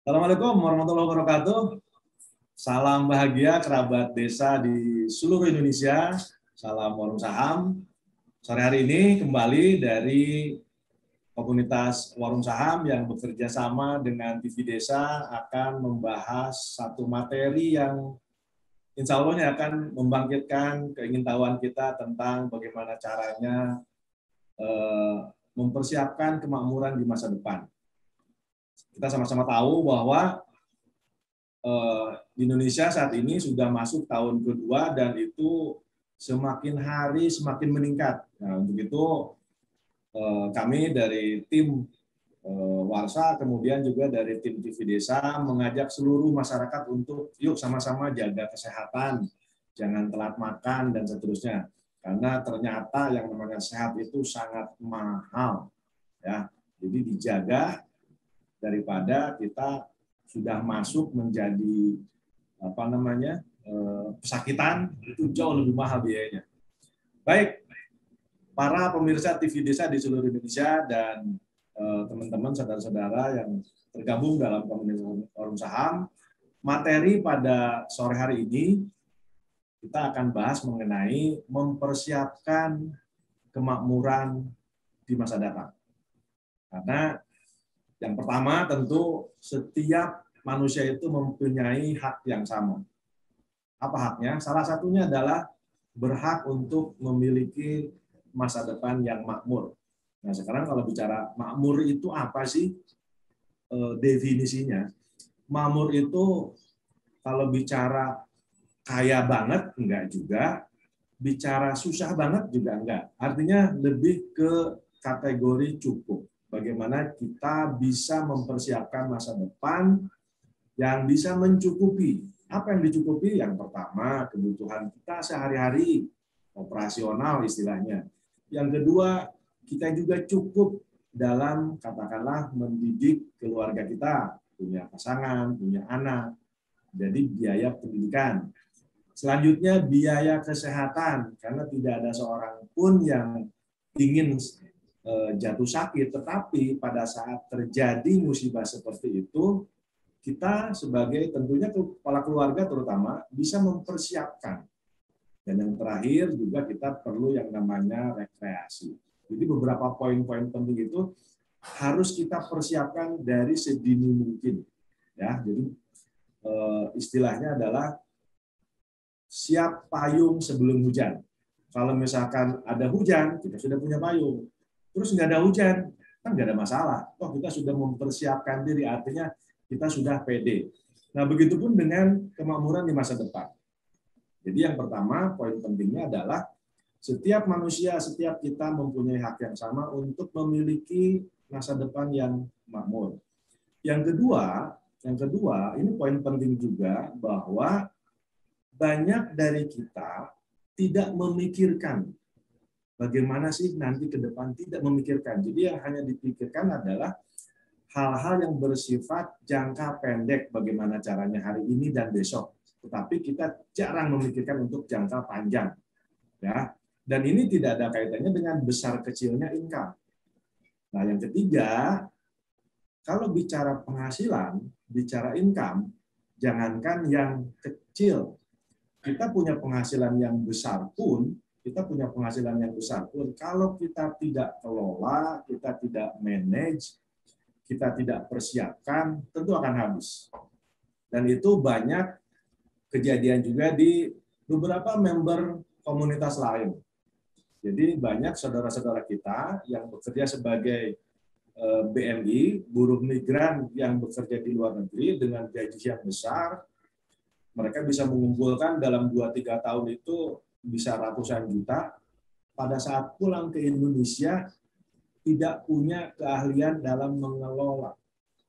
Assalamualaikum warahmatullahi wabarakatuh. Salam bahagia kerabat desa di seluruh Indonesia. Salam warung saham. Sore hari ini kembali dari komunitas warung saham yang bekerja sama dengan TV Desa akan membahas satu materi yang insya Allah akan membangkitkan keingintahuan kita tentang bagaimana caranya mempersiapkan kemakmuran di masa depan. Kita sama-sama tahu bahwa di Indonesia saat ini sudah masuk tahun kedua dan itu semakin hari semakin meningkat. Nah, untuk itu kami dari tim Warsa, kemudian juga dari tim TV Desa mengajak seluruh masyarakat untuk yuk sama-sama jaga kesehatan, jangan telat makan dan seterusnya. Karena ternyata yang namanya sehat itu sangat mahal, ya. Jadi dijaga daripada kita sudah masuk menjadi pesakitan, itu jauh lebih mahal biayanya. Baik, para pemirsa TV Desa di seluruh Indonesia dan teman-teman saudara-saudara yang tergabung dalam komunitas warung saham, materi pada sore hari ini kita akan bahas mengenai mempersiapkan kemakmuran di masa datang. Karena yang pertama tentu setiap manusia itu mempunyai hak yang sama. Apa haknya? Salah satunya adalah berhak untuk memiliki masa depan yang makmur. Nah, sekarang kalau bicara makmur itu apa sih definisinya? Makmur itu kalau bicara kaya banget enggak juga, bicara susah banget juga enggak. Artinya lebih ke kategori cukup. Bagaimana kita bisa mempersiapkan masa depan yang bisa mencukupi. Apa yang dicukupi? Yang pertama, kebutuhan kita sehari-hari, operasional istilahnya. Yang kedua, kita juga cukup dalam, katakanlah, mendidik keluarga kita, punya pasangan, punya anak, jadi biaya pendidikan. Selanjutnya, biaya kesehatan, karena tidak ada seorang pun yang ingin jatuh sakit, tetapi pada saat terjadi musibah seperti itu, kita sebagai tentunya kepala keluarga terutama bisa mempersiapkan. Dan yang terakhir juga kita perlu yang namanya rekreasi. Jadi beberapa poin-poin penting itu harus kita persiapkan dari sedini mungkin. Ya, jadi istilahnya adalah siap payung sebelum hujan. Kalau misalkan ada hujan, kita sudah punya payung. Terus nggak ada hujan, kan nggak ada masalah. Toh kita sudah mempersiapkan diri, artinya kita sudah pede. Nah, begitupun dengan kemakmuran di masa depan. Jadi yang pertama, poin pentingnya adalah setiap manusia, setiap kita mempunyai hak yang sama untuk memiliki masa depan yang makmur. Yang kedua, ini poin penting juga bahwa banyak dari kita tidak memikirkan bagaimana sih nanti ke depan, tidak memikirkan. Jadi yang hanya dipikirkan adalah hal-hal yang bersifat jangka pendek, bagaimana caranya hari ini dan besok. Tetapi kita jarang memikirkan untuk jangka panjang. Ya. Dan ini tidak ada kaitannya dengan besar kecilnya income. Nah, yang ketiga, kalau bicara penghasilan, bicara income, jangankan yang kecil, kita punya penghasilan yang besar pun, kalau kita tidak kelola, kita tidak manage, kita tidak persiapkan, tentu akan habis. Dan itu banyak kejadian juga di beberapa member komunitas lain. Jadi banyak saudara-saudara kita yang bekerja sebagai BMI, buruh migran yang bekerja di luar negeri dengan gaji yang besar, mereka bisa mengumpulkan dalam 2-3 tahun itu bisa ratusan juta. Pada saat pulang ke Indonesia, tidak punya keahlian dalam mengelola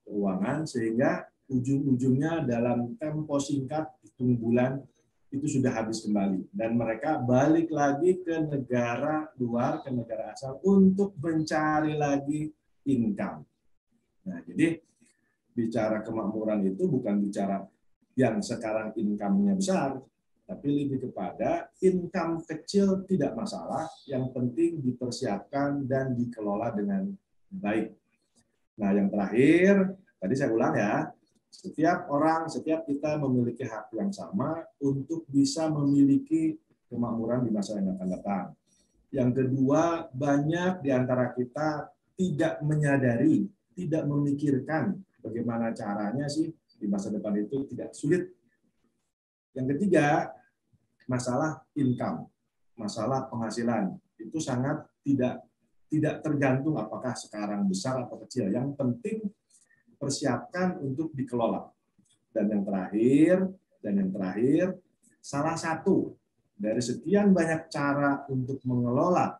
keuangan, sehingga ujung-ujungnya dalam tempo singkat, hitung bulan, itu sudah habis kembali. Dan mereka balik lagi ke negara luar, ke negara asal, untuk mencari lagi income. Nah, jadi bicara kemakmuran itu bukan bicara yang sekarang income-nya besar, tapi lebih kepada income kecil tidak masalah, yang penting dipersiapkan dan dikelola dengan baik. Nah, yang terakhir, tadi saya ulang ya, Setiap orang, setiap kita memiliki hak yang sama untuk bisa memiliki kemakmuran di masa yang akan datang. Yang kedua, banyak di antara kita tidak menyadari, tidak memikirkan bagaimana caranya sih di masa depan itu tidak sulit. Yang ketiga, masalah income, masalah penghasilan. Itu sangat tidak tergantung apakah sekarang besar atau kecil. Yang penting persiapkan untuk dikelola. Dan yang terakhir, salah satu dari sekian banyak cara untuk mengelola,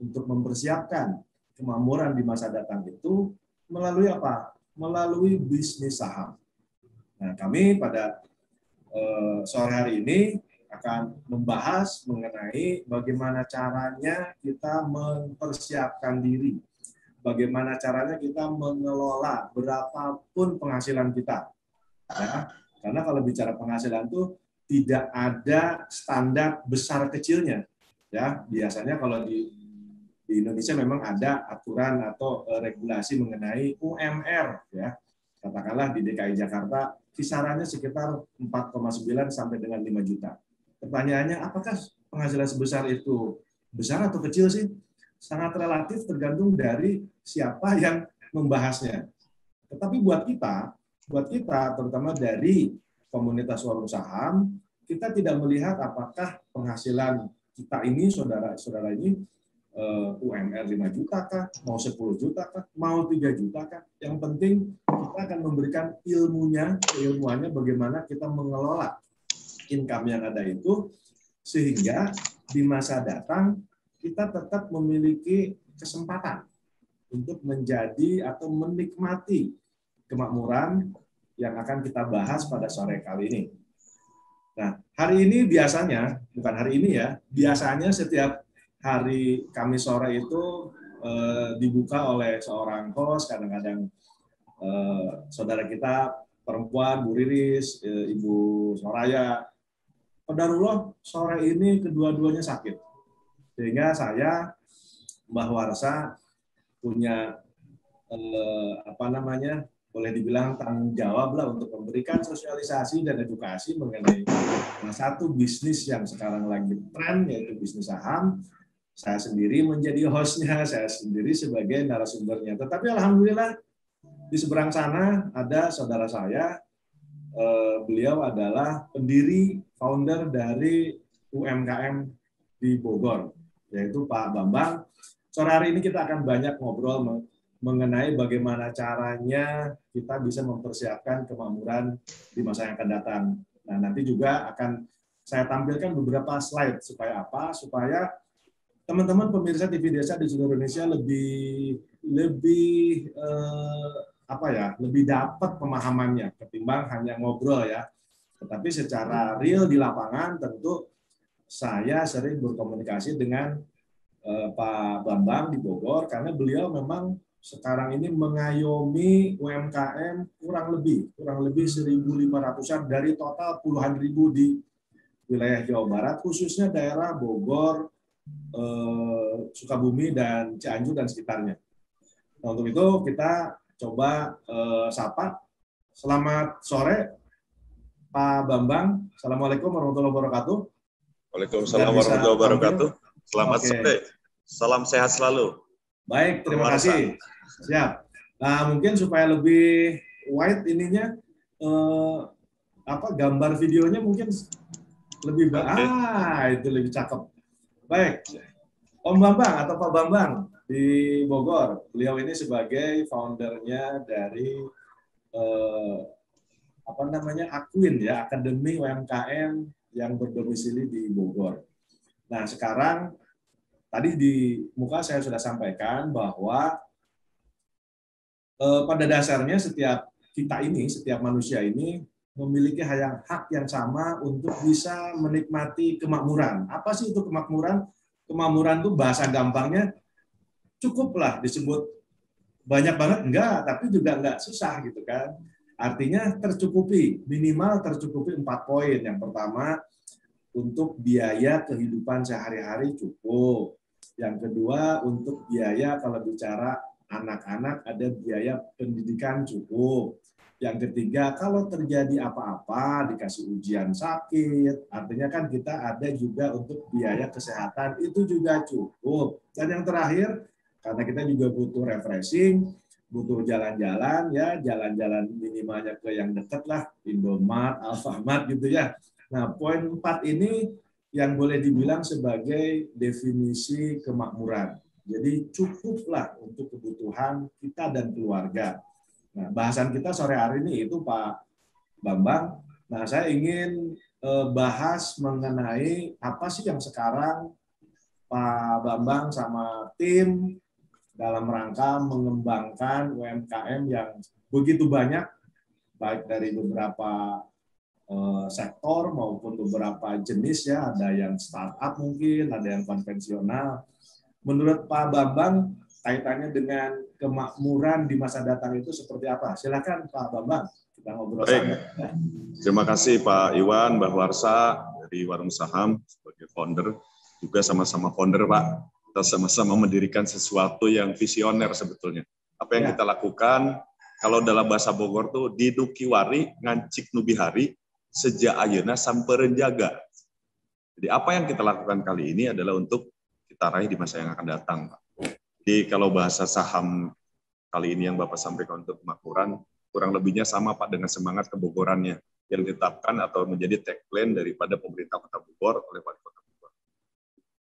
untuk mempersiapkan kemakmuran di masa datang itu melalui apa? Melalui bisnis saham. Nah, kami pada sore hari ini akan membahas mengenai bagaimana caranya kita mempersiapkan diri, bagaimana caranya kita mengelola berapapun penghasilan kita. Ya, karena kalau bicara penghasilan itu tidak ada standar besar kecilnya. Ya, biasanya kalau di Indonesia memang ada aturan atau regulasi mengenai UMR, ya. Katakanlah di DKI Jakarta kisarannya sekitar 4,9 sampai dengan 5 juta. Pertanyaannya, apakah penghasilan sebesar itu besar atau kecil sih? Sangat relatif tergantung dari siapa yang membahasnya. Tetapi buat kita terutama dari komunitas warung saham, kita tidak melihat apakah penghasilan kita ini, saudara-saudara ini, UMR 5 juta kah, mau 10 juta kah, mau 3 juta kah. Yang penting kita akan memberikan ilmuannya bagaimana kita mengelola income yang ada itu, sehingga di masa datang kita tetap memiliki kesempatan untuk menjadi atau menikmati kemakmuran yang akan kita bahas pada sore kali ini. Nah, hari ini biasanya, bukan hari ini ya, biasanya setiap hari Kamis sore itu dibuka oleh seorang host, kadang-kadang saudara kita perempuan, Bu Riris, Ibu Soraya. Qadarullah sore ini kedua-duanya sakit. Sehingga saya, Mbah Warsa, punya boleh dibilang tanggung jawab lah untuk memberikan sosialisasi dan edukasi mengenai salah satu bisnis yang sekarang lagi tren, yaitu bisnis saham. Saya sendiri menjadi hostnya, saya sendiri sebagai narasumbernya. Tetapi alhamdulillah di seberang sana ada saudara saya, beliau adalah pendiri, founder dari UMKM di Bogor, yaitu Pak Bambang. Sore hari ini kita akan banyak ngobrol mengenai bagaimana caranya kita bisa mempersiapkan kemakmuran di masa yang akan datang. Nah, nanti juga akan saya tampilkan beberapa slide supaya apa? Supaya teman-teman pemirsa TV Desa di seluruh Indonesia lebih dapat pemahamannya ketimbang hanya ngobrol ya. Tetapi secara real di lapangan tentu saya sering berkomunikasi dengan Pak Bambang di Bogor karena beliau memang sekarang ini mengayomi UMKM kurang lebih 1.500-an dari total puluhan ribu di wilayah Jawa Barat, khususnya daerah Bogor, Sukabumi, dan Cianjur dan sekitarnya. Nah, untuk itu kita coba sapa. Selamat sore, Pak Bambang. Assalamualaikum warahmatullahi wabarakatuh. Waalaikumsalam warahmatullahi wabarakatuh. Selamat sore. Salam sehat selalu. Baik, terima kasih. Siap. Nah, mungkin supaya lebih wide ininya, gambar videonya mungkin lebih itu lebih cakep. Baik, Om Bambang atau Pak Bambang di Bogor. Beliau ini sebagai foundernya dari Akuin ya, Akademi UMKM yang berdomisili di Bogor. Nah, sekarang tadi di muka saya sudah sampaikan bahwa pada dasarnya setiap manusia ini memiliki hak yang sama untuk bisa menikmati kemakmuran. Apa sih itu kemakmuran? Kemakmuran itu bahasa gampangnya cukuplah disebut banyak banget enggak, tapi juga enggak susah gitu kan. Artinya minimal tercukupi 4 poin. Yang pertama, untuk biaya kehidupan sehari-hari cukup. Yang kedua, untuk biaya kalau bicara anak-anak ada biaya pendidikan cukup. Yang ketiga, kalau terjadi apa-apa, dikasih ujian sakit, artinya kan kita ada juga untuk biaya kesehatan, itu juga cukup. Dan yang terakhir, karena kita juga butuh refreshing, butuh jalan-jalan, ya jalan-jalan minimalnya ke yang dekat lah, Indomart, Alfamart gitu ya. Nah, poin 4 ini yang boleh dibilang sebagai definisi kemakmuran. Jadi cukuplah untuk kebutuhan kita dan keluarga. Nah, bahasan kita sore hari ini itu Pak Bambang. Nah, saya ingin bahas mengenai apa sih yang sekarang Pak Bambang sama tim dalam rangka mengembangkan UMKM yang begitu banyak, baik dari beberapa sektor maupun beberapa jenis ya, ada yang startup mungkin, ada yang konvensional. Menurut Pak Bambang, kaitannya dengan kemakmuran di masa datang itu seperti apa? Silakan Pak Bambang, kita ngobrol santai. Terima kasih Pak Iwan Bahwarsa dari Warung Saham sebagai founder, juga sama-sama founder Pak. Kita sama-sama mendirikan sesuatu yang visioner sebetulnya. Apa yang kita lakukan, kalau dalam bahasa Bogor tuh didukiwari ngancik nubihari sejak ayeuna sampereun jaga. Jadi apa yang kita lakukan kali ini adalah untuk kita raih di masa yang akan datang, Pak. Jadi kalau bahasa saham kali ini yang Bapak sampaikan untuk kemakmuran, kurang lebihnya sama Pak dengan semangat kebogorannya yang ditetapkan atau menjadi tagline daripada pemerintah Kota Bogor oleh Wali Kota Bogor.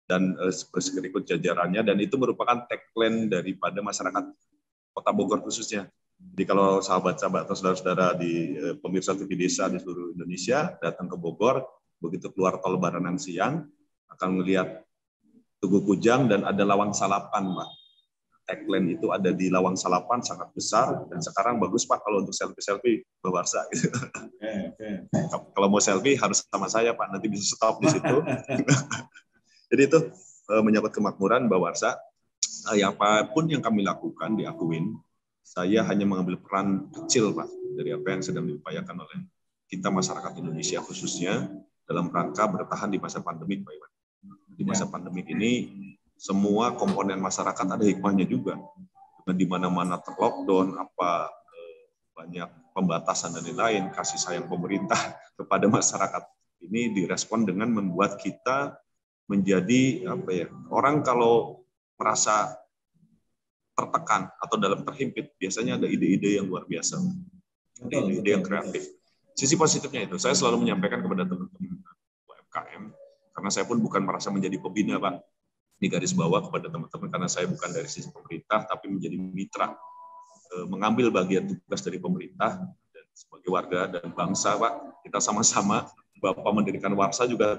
Dan berikut jajarannya, dan itu merupakan tagline daripada masyarakat Kota Bogor khususnya. Jadi kalau sahabat-sahabat atau saudara-saudara di pemirsa TV Desa di seluruh Indonesia datang ke Bogor, begitu keluar tol Baranang siang, akan melihat Tugu Kujang dan ada Lawang Salapan, Pak. Tagline itu ada di Lawang Salapan, sangat besar, dan sekarang bagus Pak kalau untuk selfie-selfie, Bawarsa. Gitu. Kalau mau selfie harus sama saya Pak, nanti bisa stop di situ. Jadi itu menyangkut kemakmuran Bawarsa, apapun yang kami lakukan diakuin, saya hanya mengambil peran kecil Pak, dari apa yang sedang diupayakan oleh kita masyarakat Indonesia khususnya, dalam rangka bertahan di masa pandemi Pak Iwan. Di masa pandemi ini, semua komponen masyarakat ada hikmahnya juga. Dan di mana-mana terlockdown, banyak pembatasan dan lain-lain, kasih sayang pemerintah kepada masyarakat ini direspon dengan membuat kita menjadi orang kalau merasa tertekan atau dalam terhimpit, biasanya ada ide-ide yang luar biasa, ide-ide yang kreatif. Sisi positifnya itu, saya selalu menyampaikan kepada teman-teman UMKM, karena saya pun bukan merasa menjadi pembina Pak, di garis bawah kepada teman-teman, karena saya bukan dari sisi pemerintah, tapi menjadi mitra, mengambil bagian tugas dari pemerintah, dan sebagai warga dan bangsa Pak, kita sama-sama, Bapak mendirikan Warsa juga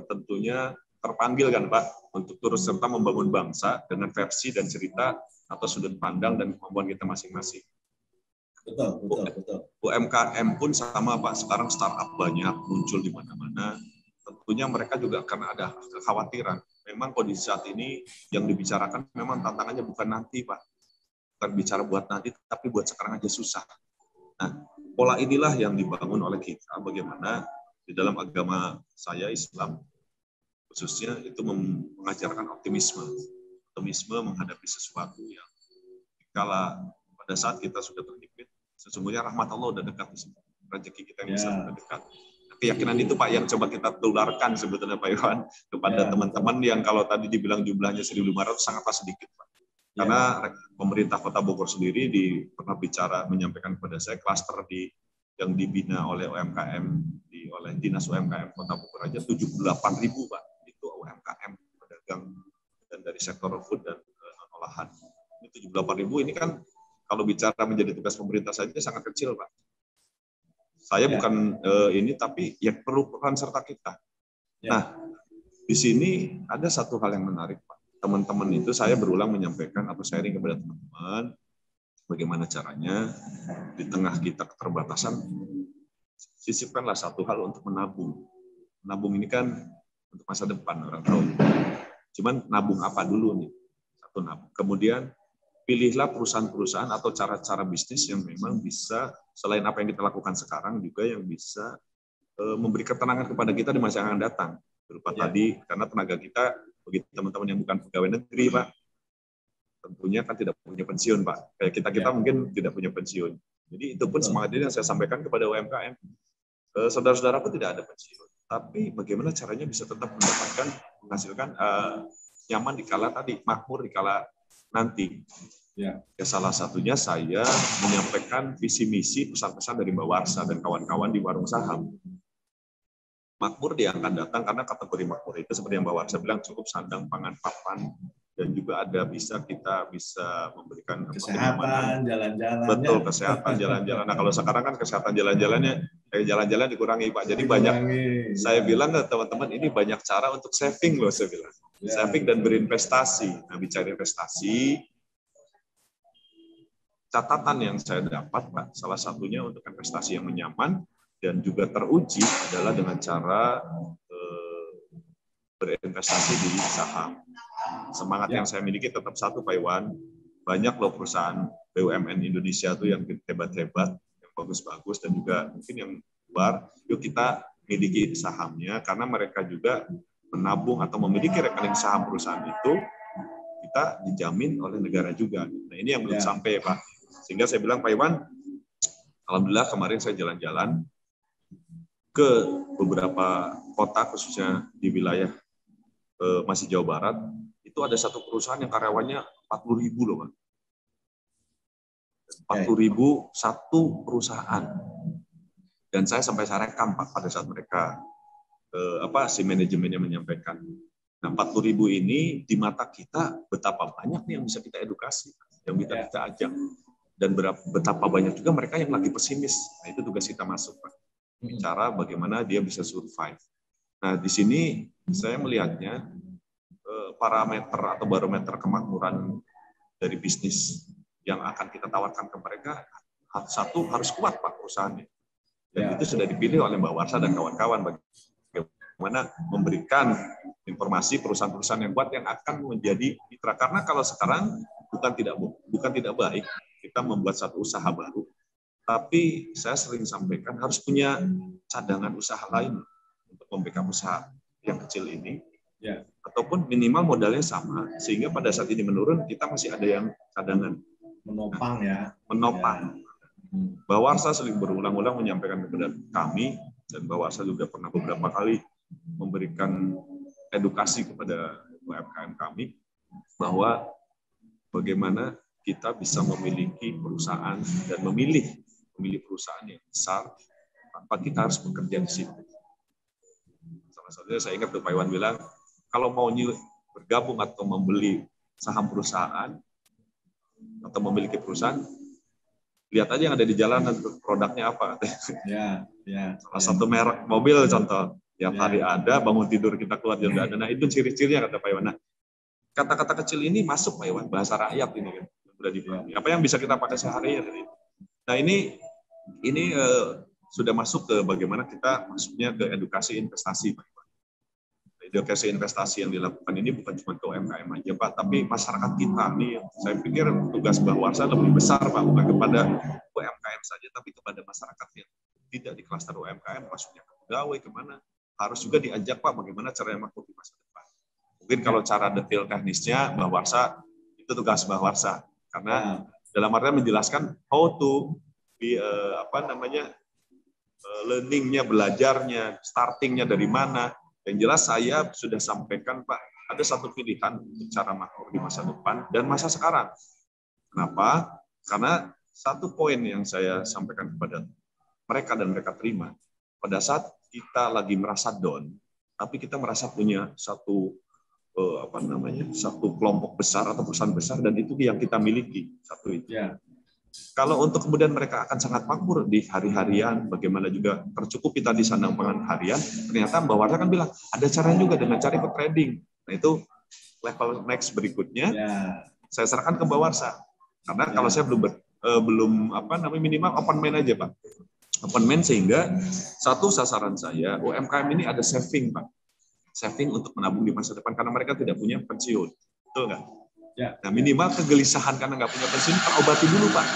tentunya terpanggil kan Pak, untuk turut serta membangun bangsa dengan versi dan cerita atau sudut pandang dan kemampuan kita masing-masing. Betul. UMKM pun sama Pak, sekarang startup banyak muncul di mana-mana. Tentunya mereka juga karena ada kekhawatiran. Memang kondisi saat ini yang dibicarakan memang tantangannya bukan nanti Pak, bukan bicara buat nanti, tapi buat sekarang aja susah. Nah, pola inilah yang dibangun oleh kita. Bagaimana di dalam agama saya Islam khususnya itu mengajarkan optimisme menghadapi sesuatu yang kala pada saat kita sudah terhimpit, sesungguhnya rahmat Allah udah dekat di situ, rezeki kita yang bisa sudah dekat. Keyakinan itu Pak yang coba kita tularkan sebetulnya Pak Iwan kepada teman-teman yang kalau tadi dibilang jumlahnya 1.500 sangatlah sedikit Pak. Karena pemerintah Kota Bogor sendiri pernah bicara menyampaikan kepada saya klaster yang dibina oleh UMKM oleh Dinas UMKM Kota Bogor aja 78.000 Pak. Itu UMKM pedagang dan dari sektor food dan olahan. Ini 78.000 ini kan kalau bicara menjadi tugas pemerintah saja sangat kecil Pak. Saya bukan ini, tapi ya perlu peran serta kita. Nah, di sini ada satu hal yang menarik, Pak. Teman-teman itu saya berulang menyampaikan atau sharing kepada teman-teman, bagaimana caranya di tengah kita keterbatasan, sisipkanlah satu hal untuk menabung. Menabung ini kan untuk masa depan, orang tahu. Cuman nabung apa dulu nih? Satu nabung. Kemudian pilihlah perusahaan-perusahaan atau cara-cara bisnis yang memang bisa, selain apa yang kita lakukan sekarang, juga yang bisa memberi ketenangan kepada kita di masa yang akan datang. Berupa tadi, karena tenaga kita, bagi teman-teman yang bukan pegawai negeri, Pak, tentunya kan tidak punya pensiun, Pak. Kayak kita mungkin tidak punya pensiun. Jadi itu pun semangat ini yang saya sampaikan kepada UMKM. Saudara-saudaraku tidak ada pensiun, tapi bagaimana caranya bisa tetap menghasilkan nyaman dikala tadi, makmur dikala nanti. Ya, salah satunya saya menyampaikan visi misi pesan-pesan dari Mbak Warsa dan kawan-kawan di Warung Saham. Makmur di akan datang karena kategori makmur itu seperti yang Mbak Warsa bilang cukup sandang, pangan, papan, dan juga ada kita bisa memberikan kesehatan, jalan-jalan. Betul, kesehatan jalan-jalan. Nah, kalau sekarang kan kesehatan jalan-jalannya jalan-jalan dikurangi, Pak. Jadi banyak saya bilang ke teman-teman ini banyak cara untuk saving loh, saya bilang. Saving dan berinvestasi. Nah, bicara investasi, catatan yang saya dapat, Pak, salah satunya untuk investasi yang nyaman dan juga teruji adalah dengan cara berinvestasi di saham. Semangat yang saya miliki tetap satu, Pak Iwan. Banyak loh perusahaan BUMN Indonesia tuh yang hebat-hebat, yang bagus-bagus, dan juga mungkin yang luar. Yuk kita miliki sahamnya, karena mereka juga menabung atau memiliki rekening saham perusahaan itu, kita dijamin oleh negara juga. Nah, ini yang belum sampai, Pak. Sehingga saya bilang, Pak Iwan, alhamdulillah kemarin saya jalan-jalan ke beberapa kota, khususnya di wilayah masih Jawa Barat, itu ada satu perusahaan yang karyawannya 40.000 loh, Pak. 40.000 satu perusahaan. Dan saya sampai rekam, Pak, pada saat mereka si manajemennya menyampaikan. Nah, 40.000 ini di mata kita betapa banyak nih yang bisa kita edukasi, yang bisa kita ajak. Dan betapa banyak juga mereka yang lagi pesimis. Nah, itu tugas kita masuk, Pak. Bicara bagaimana dia bisa survive. Nah, di sini saya melihatnya parameter atau barometer kemakmuran dari bisnis yang akan kita tawarkan ke mereka, satu harus kuat, Pak, perusahaannya. Dan itu sudah dipilih oleh Mbak Warsa dan kawan-kawan bagaimana memberikan informasi perusahaan-perusahaan yang kuat yang akan menjadi mitra. Karena kalau sekarang bukan tidak baik kita membuat satu usaha baru, tapi saya sering sampaikan harus punya cadangan usaha lain untuk membackup usaha yang kecil ini, ataupun minimal modalnya sama, sehingga pada saat ini menurun kita masih ada yang cadangan. Menopang menopang. Mbak Warsa sering berulang-ulang menyampaikan kepada kami, dan Mbak Warsa juga pernah beberapa kali memberikan edukasi kepada UMKM kami, bahwa bagaimana kita bisa memiliki perusahaan dan memilih perusahaan yang besar tanpa kita harus bekerja di situ. Salah satunya saya ingat Pak Iwan bilang, kalau mau bergabung atau membeli saham perusahaan atau memiliki perusahaan, lihat aja yang ada di jalanan produknya apa. Salah satu merek mobil contoh, yang hari ada, bangun tidur kita keluar jam ada. Nah, itu ciri-cirinya kata Pak Iwan. Nah, kata-kata kecil ini masuk, Pak Iwan, bahasa rakyat ini kan. Apa yang bisa kita pakai sehari-hari. Nah, ini sudah masuk ke bagaimana kita masuknya ke edukasi investasi, Pak Iwan. Edukasi investasi yang dilakukan ini bukan cuma ke UMKM aja, Pak, tapi masyarakat kita nih, saya pikir tugas Mbak Warsa lebih besar, Pak, bukan kepada UMKM saja, tapi kepada masyarakat yang tidak di klaster UMKM, masuknya ke pegawai, kemana, harus juga diajak, Pak, bagaimana caranya makmur di masa depan. Mungkin kalau cara detail teknisnya, Mbak Warsa, itu tugas Mbak Warsa, karena dalam artian menjelaskan how to be, learning-nya, belajarnya, starting-nya dari mana. Yang jelas saya sudah sampaikan, Pak, ada satu pilihan untuk cara makmur di masa depan dan masa sekarang. Kenapa? Karena satu poin yang saya sampaikan kepada mereka dan mereka terima, pada saat kita lagi merasa down, tapi kita merasa punya satu satu kelompok besar atau perusahaan besar, dan itu yang kita miliki, satu itu. Kalau untuk kemudian mereka akan sangat makmur di hari-harian, bagaimana juga tercukupi tadi sandang pangan harian, ternyata Mbak Warsa kan bilang, ada caranya juga dengan cara ikut trading. Nah, itu level next berikutnya, saya serahkan ke Mbak Warsa. Karena kalau saya belum minimal open mind aja, Pak. Open mind sehingga satu sasaran saya, UMKM ini ada saving, Pak. Saving untuk menabung di masa depan, karena mereka tidak punya pensiun. Betul nggak? Nah, minimal kegelisahan karena nggak punya pensiun, terobati dulu, Pak.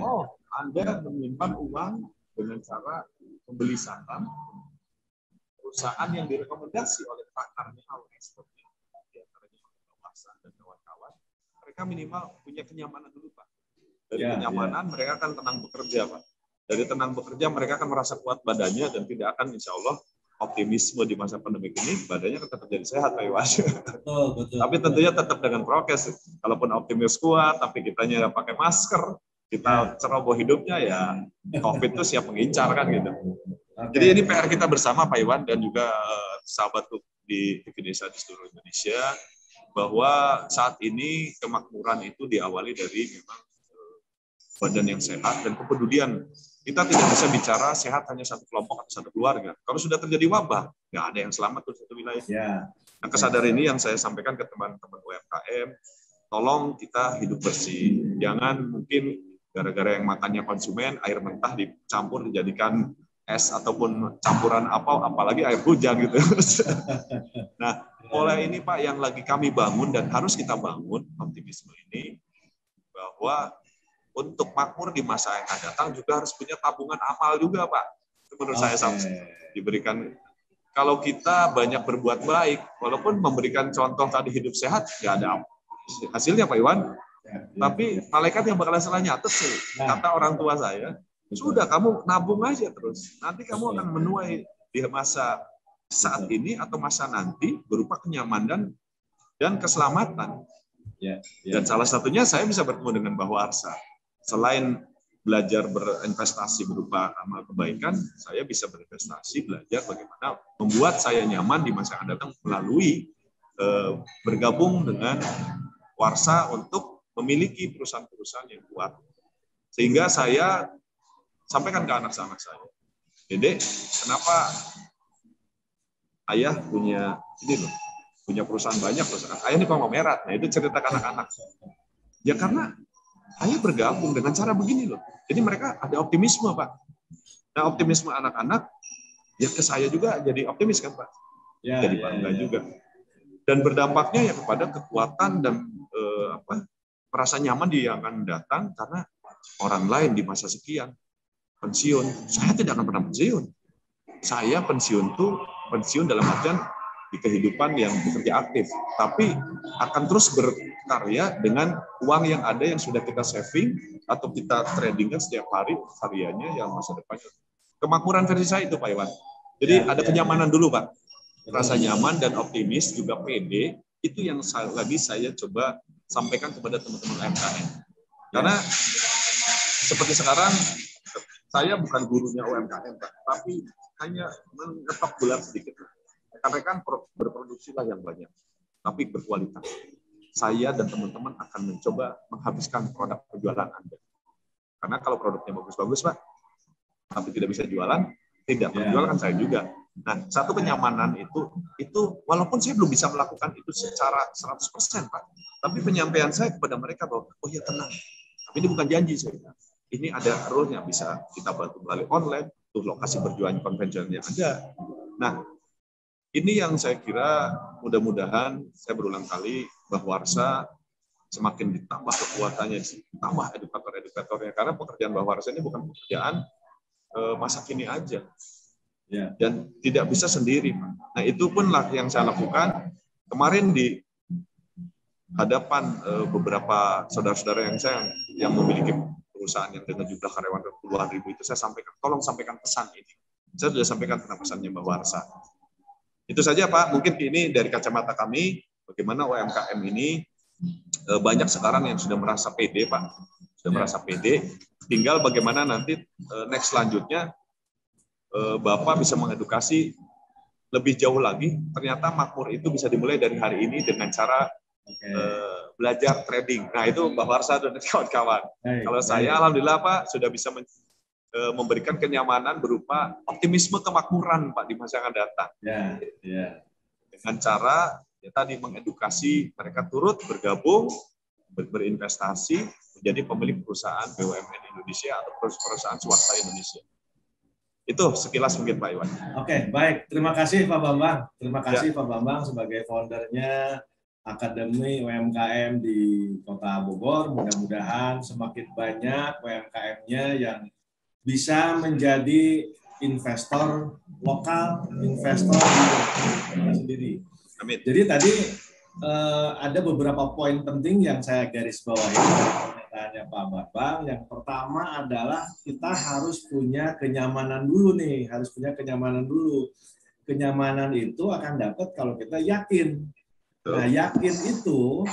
Oh, Anda menyimpan uang dengan cara membeli saham perusahaan yang direkomendasi oleh pakarnya, oleh ekspornya, di antaranya Mbak Warsa dan kawan-kawan. Mereka minimal punya kenyamanan dulu, Pak. Dari kenyamanan mereka akan tenang bekerja, Pak. Dari tenang bekerja mereka akan merasa kuat badannya dan tidak akan insya Allah optimisme di masa pandemi ini badannya tetap jadi sehat, Pak Iwan. Betul. Tapi tentunya tetap dengan prokes. Kalaupun optimis kuat, tapi kitanya nggak pakai masker, kita ceroboh hidupnya ya COVID itu siap mengincar kan gitu. Jadi ini PR kita bersama Pak Iwan dan juga sahabatku di TV Desa di seluruh Indonesia bahwa saat ini kemakmuran itu diawali dari memang badan yang sehat dan kepedulian. Kita tidak bisa bicara sehat hanya satu kelompok atau satu keluarga. Kalau sudah terjadi wabah, nggak ada yang selamat di satu wilayah. Nah, kesadaran ini yang saya sampaikan ke teman-teman UMKM, tolong kita hidup bersih. Jangan mungkin gara-gara yang makannya konsumen, air mentah dicampur dijadikan es ataupun campuran apalagi air hujan gitu. Nah, mulai ini Pak yang lagi kami bangun dan harus kita bangun optimisme ini bahwa untuk makmur di masa yang akan datang juga harus punya tabungan amal juga, Pak. Menurut saya diberikan. Kalau kita banyak berbuat baik, walaupun memberikan contoh tadi hidup sehat, nggak ada hasilnya, Pak Iwan. Tapi malaikat yang bakalan salah nyatet sih, kata orang tua saya. Sudah, kamu nabung aja terus. Nanti kamu akan menuai di masa saat ini atau masa nanti berupa kenyamanan dan keselamatan. Dan salah satunya saya bisa bertemu dengan Mbah Warsa. Selain belajar berinvestasi berupa amal kebaikan, saya bisa berinvestasi, belajar bagaimana membuat saya nyaman di masa yang akan datang melalui bergabung dengan Warsa untuk memiliki perusahaan-perusahaan yang kuat. Sehingga saya sampaikan ke anak-anak saya, Dede, kenapa ayah punya punya perusahaan banyak, ayah ini konglomerat. Nah itu cerita ke anak-anak. Ya karena ayah bergabung dengan cara begini loh. Jadi mereka ada optimisme, Pak. Nah, optimisme anak-anak, ya ke saya juga jadi optimis kan, Pak. Jadi bangga juga. Dan berdampaknya ya kepada kekuatan dan merasa nyaman di yang akan datang karena orang lain di masa sekian pensiun. Saya tidak akan pernah pensiun. Saya pensiun dalam artian di kehidupan yang bekerja aktif, tapi akan terus berkarya dengan uang yang ada yang sudah kita saving atau kita tradingkan setiap hari karyanya yang masa depannya. Kemakmuran versi saya itu Pak Iwan. Jadi ada kenyamanan dulu Pak, rasa nyaman dan optimis juga pede itu yang saya coba sampaikan kepada teman-teman UMKM. Karena seperti sekarang saya bukan gurunya UMKM Pak, tapi hanya mengetok bulat sedikit. Rekan-rekan berproduksilah yang banyak, tapi berkualitas. Saya dan teman-teman akan mencoba menghabiskan produk penjualan Anda. Karena kalau produknya bagus-bagus, Pak, tapi tidak bisa jualan, tidak menjualkan saya juga. Nah, satu kenyamanan itu walaupun saya belum bisa melakukan itu secara 100%, Pak, tapi penyampaian saya kepada mereka bahwa, oh ya tenang, tapi ini bukan janji saya. Ini ada rule-nya, bisa kita bantu melalui online, tuh lokasi berjualan konvensionalnya ada. Nah, ini yang saya kira mudah-mudahan saya berulang kali bahwa Warsa semakin ditambah kekuatannya, ditambah edukator-edukatornya. Karena pekerjaan Mbah Warsa ini bukan pekerjaan masa kini aja. Dan tidak bisa sendiri. Nah itu pun lah yang saya lakukan kemarin di hadapan beberapa saudara-saudara yang memiliki perusahaan yang dengan jumlah karyawan puluhan ribu itu saya sampaikan, tolong sampaikan pesan ini. Saya sudah sampaikan pesannya Mbah Warsa. Itu saja Pak, mungkin ini dari kacamata kami, bagaimana UMKM ini banyak sekarang yang sudah merasa pede Pak, sudah merasa pede, tinggal bagaimana nanti next selanjutnya Bapak bisa mengedukasi lebih jauh lagi, ternyata makmur itu bisa dimulai dari hari ini dengan cara belajar trading. Nah itu Mbah Warsa dan kawan-kawan. Kalau saya alhamdulillah Pak, sudah bisa memberikan kenyamanan berupa optimisme kemakmuran Pak di masa yang akan datang. Dengan cara ya tadi mengedukasi mereka turut bergabung, berinvestasi menjadi pemilik perusahaan BUMN Indonesia atau perusahaan swasta Indonesia. Itu sekilas mungkin Pak Iwan. Oke, baik. Terima kasih Pak Bambang. Terima kasih Pak Bambang sebagai foundernya Akademi UMKM di Kota Bogor. Mudah-mudahan semakin banyak UMKM-nya yang bisa menjadi investor lokal, investor sendiri. Amin. Jadi tadi ada beberapa poin penting yang saya garis bawahi dari pernyataannya Pak Bambang. Yang pertama adalah kita harus punya kenyamanan dulu nih, harus punya kenyamanan dulu. Kenyamanan itu akan dapat kalau kita yakin. Nah, yakin itu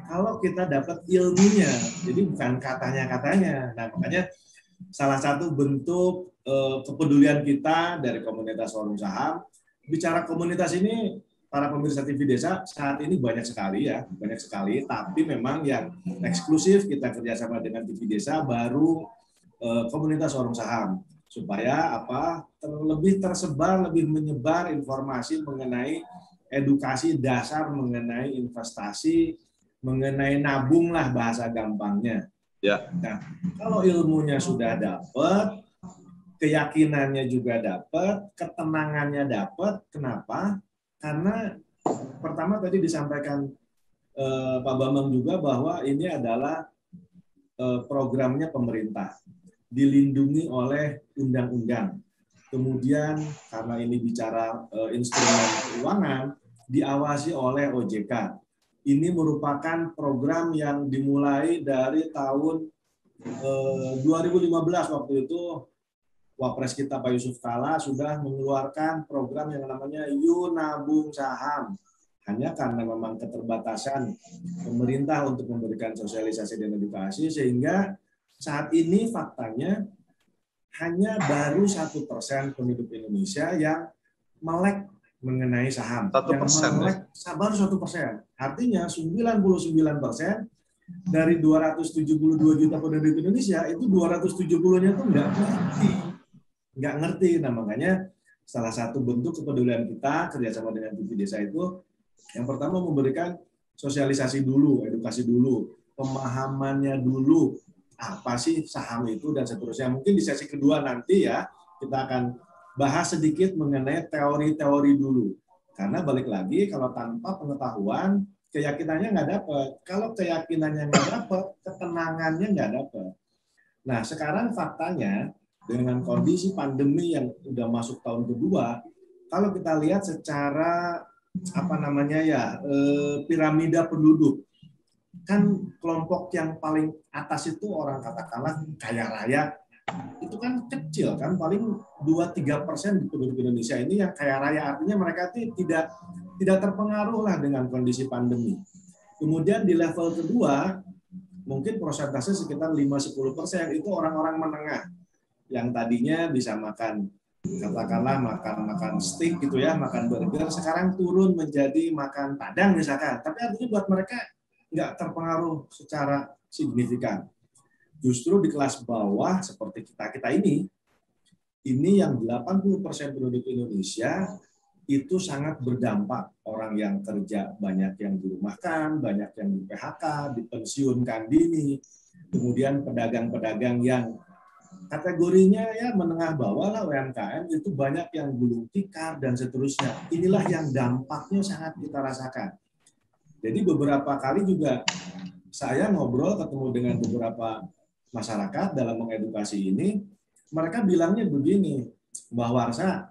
kalau kita dapat ilmunya, jadi bukan katanya-katanya. Nah, makanya salah satu bentuk kepedulian kita dari komunitas warung saham, bicara komunitas ini, para pemirsa TV Desa saat ini banyak sekali ya, banyak sekali. Tapi memang yang eksklusif kita kerjasama dengan TV Desa baru komunitas warung saham, supaya apa lebih tersebar, lebih menyebar informasi mengenai edukasi dasar mengenai investasi, mengenai nabung lah bahasa gampangnya. Ya. Nah, kalau ilmunya sudah dapat, keyakinannya juga dapat, ketenangannya dapat. Kenapa? Karena pertama tadi disampaikan Pak Bambang juga bahwa ini adalah programnya pemerintah, dilindungi oleh undang-undang. Kemudian karena ini bicara instrumen keuangan, diawasi oleh OJK. Ini merupakan program yang dimulai dari tahun 2015 waktu itu Wapres kita Pak Yusuf Kalla sudah mengeluarkan program yang namanya Yuk Nabung Saham. Hanya karena memang keterbatasan pemerintah untuk memberikan sosialisasi dan edukasi, sehingga saat ini faktanya hanya baru 1% penduduk Indonesia yang melek mengenai saham. 1%, yang melek baru 1%. Artinya 99% dari 272 juta penduduk Indonesia itu 270-nya tuh nggak ngerti. Nah, makanya salah satu bentuk kepedulian kita kerjasama dengan TV Desa itu yang pertama memberikan sosialisasi dulu, edukasi dulu, pemahamannya dulu, apa sih saham itu dan seterusnya. Mungkin di sesi kedua nanti ya kita akan bahas sedikit mengenai teori-teori dulu. Karena balik lagi kalau tanpa pengetahuan keyakinannya nggak dapat. Kalau keyakinannya nggak dapat, ketenangannya nggak dapat. Nah, sekarang faktanya dengan kondisi pandemi yang udah masuk tahun kedua, kalau kita lihat secara piramida penduduk, kan kelompok yang paling atas itu orang katakanlah kaya raya, itu kan kecil kan, paling 2-3% di penduduk Indonesia ini yang kaya raya, artinya mereka tidak terpengaruh lah dengan kondisi pandemi. Kemudian di level kedua mungkin persentase sekitar 5-10% itu orang-orang menengah yang tadinya bisa makan, katakanlah makan steak gitu ya, makan burger, sekarang turun menjadi makan padang misalkan. Tapi artinya buat mereka nggak terpengaruh secara signifikan. Justru di kelas bawah seperti kita ini yang 80% penduduk Indonesia itu sangat berdampak. Orang yang kerja banyak yang dirumahkan, banyak yang di PHK, dipensiunkan dini. Kemudian pedagang-pedagang yang kategorinya ya menengah bawah lah, UMKM, itu banyak yang gulung tikar dan seterusnya. Inilah yang dampaknya sangat kita rasakan. Jadi beberapa kali juga saya ngobrol ketemu dengan beberapa masyarakat dalam mengedukasi ini, mereka bilangnya begini, Mbah Warsa,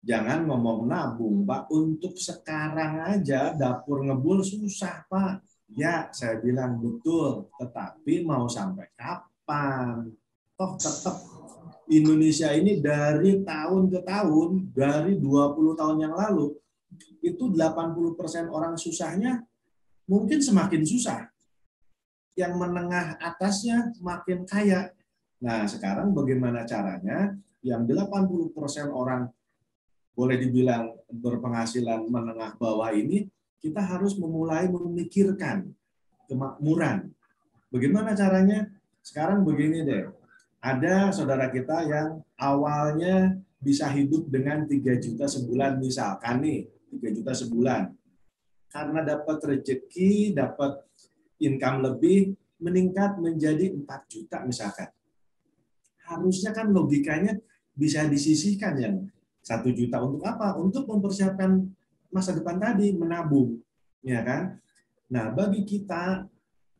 jangan ngomong nabung, Pak. Untuk sekarang aja dapur ngebul susah, Pak. Ya, saya bilang betul. Tetapi mau sampai kapan? Toh tetap Indonesia ini dari tahun ke tahun, dari 20 tahun yang lalu, itu 80% orang susahnya mungkin semakin susah. Yang menengah atasnya makin kaya. Nah, sekarang bagaimana caranya yang 80% orang boleh dibilang berpenghasilan menengah bawah ini, kita harus memulai memikirkan kemakmuran. Bagaimana caranya? Sekarang begini deh, ada saudara kita yang awalnya bisa hidup dengan 3 juta sebulan, misalkan nih, 3 juta sebulan. Karena dapat rezeki, dapat income lebih, meningkat menjadi 4 juta misalkan. Harusnya kan logikanya bisa disisihkan yang 1 juta untuk apa? Untuk mempersiapkan masa depan tadi, menabung. Ya kan? Nah, bagi kita,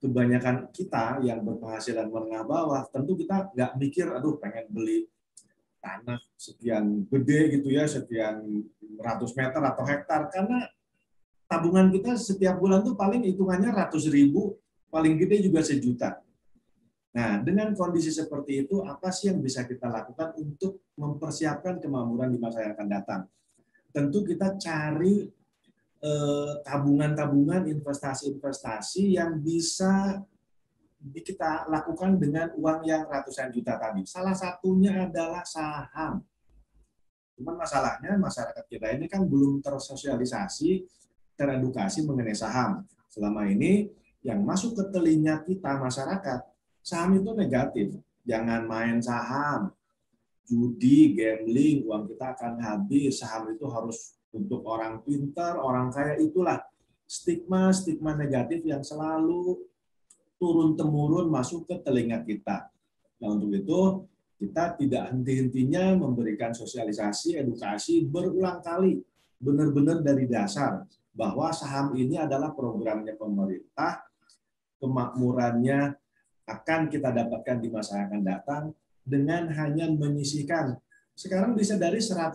kebanyakan kita yang berpenghasilan menengah bawah, tentu kita nggak mikir, aduh pengen beli tanah sekian gede gitu ya, sekian ratus meter atau hektar, karena tabungan kita setiap bulan tuh paling hitungannya ratus ribu, paling gede juga sejuta. Nah, dengan kondisi seperti itu, apa sih yang bisa kita lakukan untuk mempersiapkan kemakmuran di masa yang akan datang? Tentu kita cari tabungan-tabungan, investasi-investasi yang bisa kita lakukan dengan uang yang ratusan juta tadi. Salah satunya adalah saham. Cuman masalahnya masyarakat kita ini kan belum tersosialisasi, teredukasi mengenai saham. Selama ini yang masuk ke telinga kita masyarakat, saham itu negatif. Jangan main saham, judi, gambling, uang kita akan habis. Saham itu harus untuk orang pintar, orang kaya. Itulah stigma negatif yang selalu turun-temurun masuk ke telinga kita. Nah, untuk itu kita tidak henti-hentinya memberikan sosialisasi, edukasi berulang kali, benar-benar dari dasar, bahwa saham ini adalah programnya pemerintah, kemakmurannya akan kita dapatkan di masa yang akan datang dengan hanya menyisihkan. Sekarang bisa dari 100.000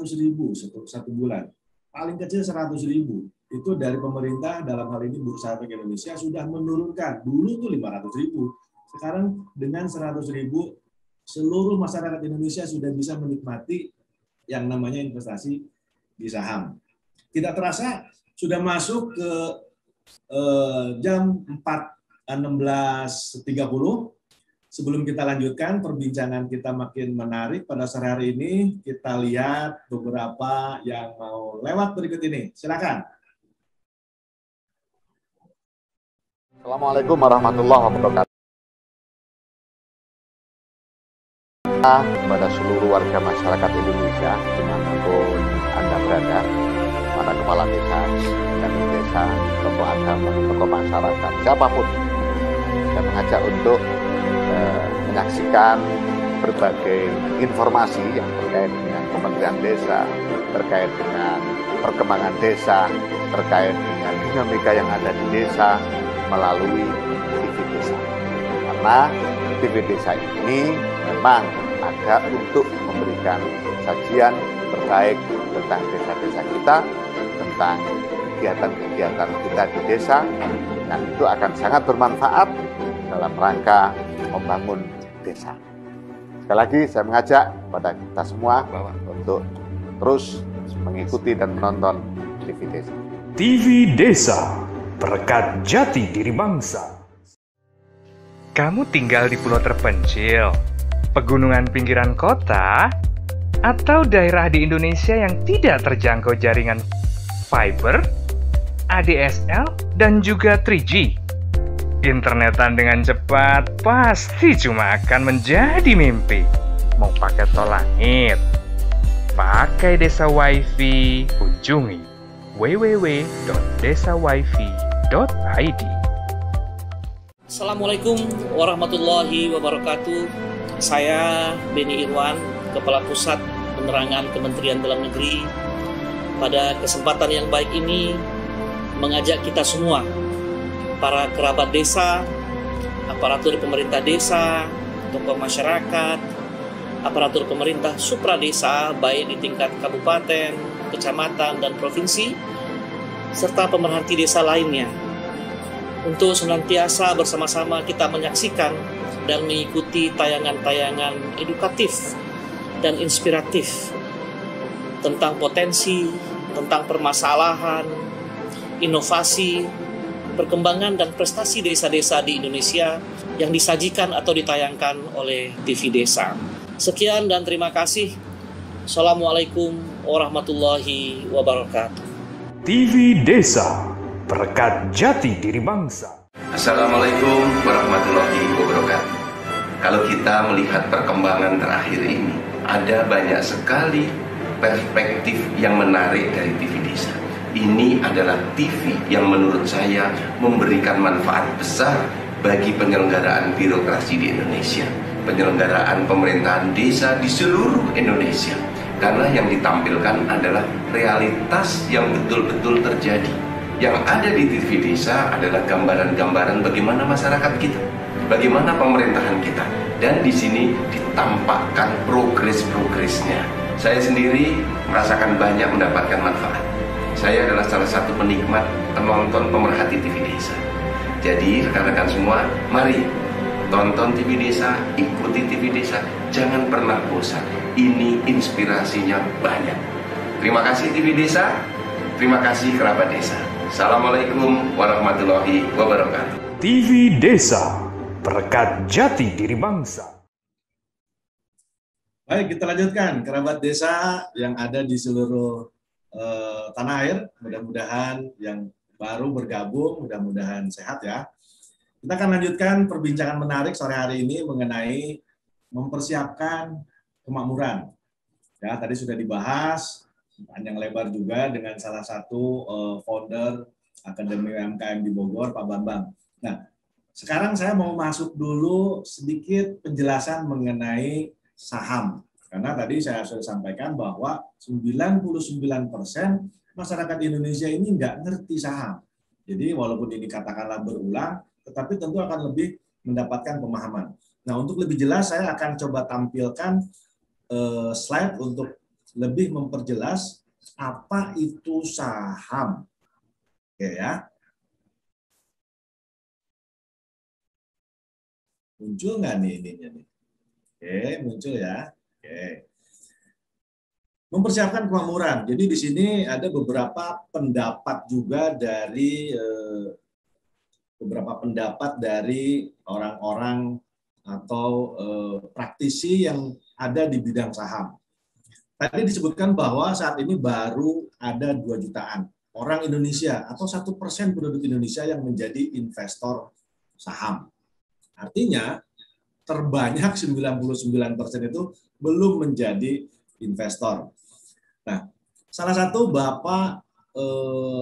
satu bulan. Paling kecil 100.000. Itu dari pemerintah, dalam hal ini Bursa Efek Indonesia sudah menurunkan. Dulu tuh 500.000. Sekarang dengan 100.000 seluruh masyarakat Indonesia sudah bisa menikmati yang namanya investasi di saham. Tidak terasa sudah masuk ke jam 16.30. Sebelum kita lanjutkan perbincangan kita makin menarik pada sore hari ini, kita lihat beberapa yang mau lewat berikut ini. Silakan. Assalamualaikum warahmatullahi wabarakatuh. Kepada seluruh warga masyarakat Indonesia, dimanapun Anda berada, para kepala desa, dan desa, tokoh agama, tokoh masyarakat, siapapun, saya mengajak untuk menyaksikan berbagai informasi yang terkait dengan Kementerian Desa, terkait dengan perkembangan desa, terkait dengan dinamika yang ada di desa melalui TV Desa. Karena TV Desa ini memang ada untuk memberikan sajian terbaik tentang desa-desa kita, tentang kegiatan-kegiatan kita di desa, dan itu akan sangat bermanfaat dalam rangka membangun desa. Sekali lagi saya mengajak pada kita semua untuk terus mengikuti dan menonton TV Desa. TV Desa, berkat jati diri bangsa. Kamu tinggal di pulau terpencil, pegunungan pinggiran kota, atau daerah di Indonesia yang tidak terjangkau jaringan fiber, ADSL, dan juga 3G. Internetan dengan cepat pasti cuma akan menjadi mimpi. Mau pakai tol langit, pakai Desa Wifi, kunjungi www.desawifi.id. Assalamualaikum warahmatullahi wabarakatuh. Saya Beni Irwan, Kepala Pusat Penerangan Kementerian Dalam Negeri. Pada kesempatan yang baik ini mengajak kita semua, para kerabat desa, aparatur pemerintah desa, tokoh masyarakat, aparatur pemerintah supradesa, baik di tingkat kabupaten, kecamatan, dan provinsi, serta pemerhati desa lainnya, untuk senantiasa bersama-sama kita menyaksikan dan mengikuti tayangan-tayangan edukatif dan inspiratif tentang potensi, tentang permasalahan, inovasi, perkembangan dan prestasi desa-desa di Indonesia yang disajikan atau ditayangkan oleh TV Desa. Sekian dan terima kasih. Assalamualaikum warahmatullahi wabarakatuh. TV Desa, berkat jati diri bangsa. Assalamualaikum warahmatullahi wabarakatuh. Kalau kita melihat perkembangan terakhir ini, ada banyak sekali perspektif yang menarik dari TV Desa. Ini adalah TV yang menurut saya memberikan manfaat besar bagi penyelenggaraan birokrasi di Indonesia, penyelenggaraan pemerintahan desa di seluruh Indonesia. Karena yang ditampilkan adalah realitas yang betul-betul terjadi. Yang ada di TV Desa adalah gambaran-gambaran bagaimana masyarakat kita, bagaimana pemerintahan kita, dan di sini ditampakkan progres-progresnya. Saya sendiri merasakan banyak mendapatkan manfaat. Saya adalah salah satu penikmat, penonton, pemerhati TV Desa. Jadi rekan-rekan semua, mari tonton TV Desa, ikuti TV Desa, jangan pernah bosan. Ini inspirasinya banyak. Terima kasih TV Desa, terima kasih kerabat desa. Assalamualaikum warahmatullahi wabarakatuh. TV Desa, perekat jati diri bangsa. Baik, kita lanjutkan kerabat desa yang ada di seluruh tanah air. Mudah-mudahan yang baru bergabung, mudah-mudahan sehat ya. Kita akan lanjutkan perbincangan menarik sore hari ini mengenai mempersiapkan kemakmuran. Ya, tadi sudah dibahas panjang lebar juga dengan salah satu founder Akademi UMKM di Bogor, Pak Bambang. Nah, sekarang saya mau masuk dulu sedikit penjelasan mengenai saham. Karena tadi saya sudah sampaikan bahwa 99% masyarakat Indonesia ini nggak ngerti saham. Jadi walaupun ini katakanlah berulang, tetapi tentu akan lebih mendapatkan pemahaman. Nah, untuk lebih jelas saya akan coba tampilkan slide untuk lebih memperjelas apa itu saham. Oke ya. Muncul nggak nih ininya nih? Oke, muncul ya. Oke. Mempersiapkan kemakmuran. Jadi di sini ada beberapa pendapat juga dari orang-orang atau praktisi yang ada di bidang saham. Tadi disebutkan bahwa saat ini baru ada 2 jutaan orang Indonesia atau 1% penduduk Indonesia yang menjadi investor saham. Artinya terbanyak 99% itu belum menjadi investor. Nah, salah satu bapak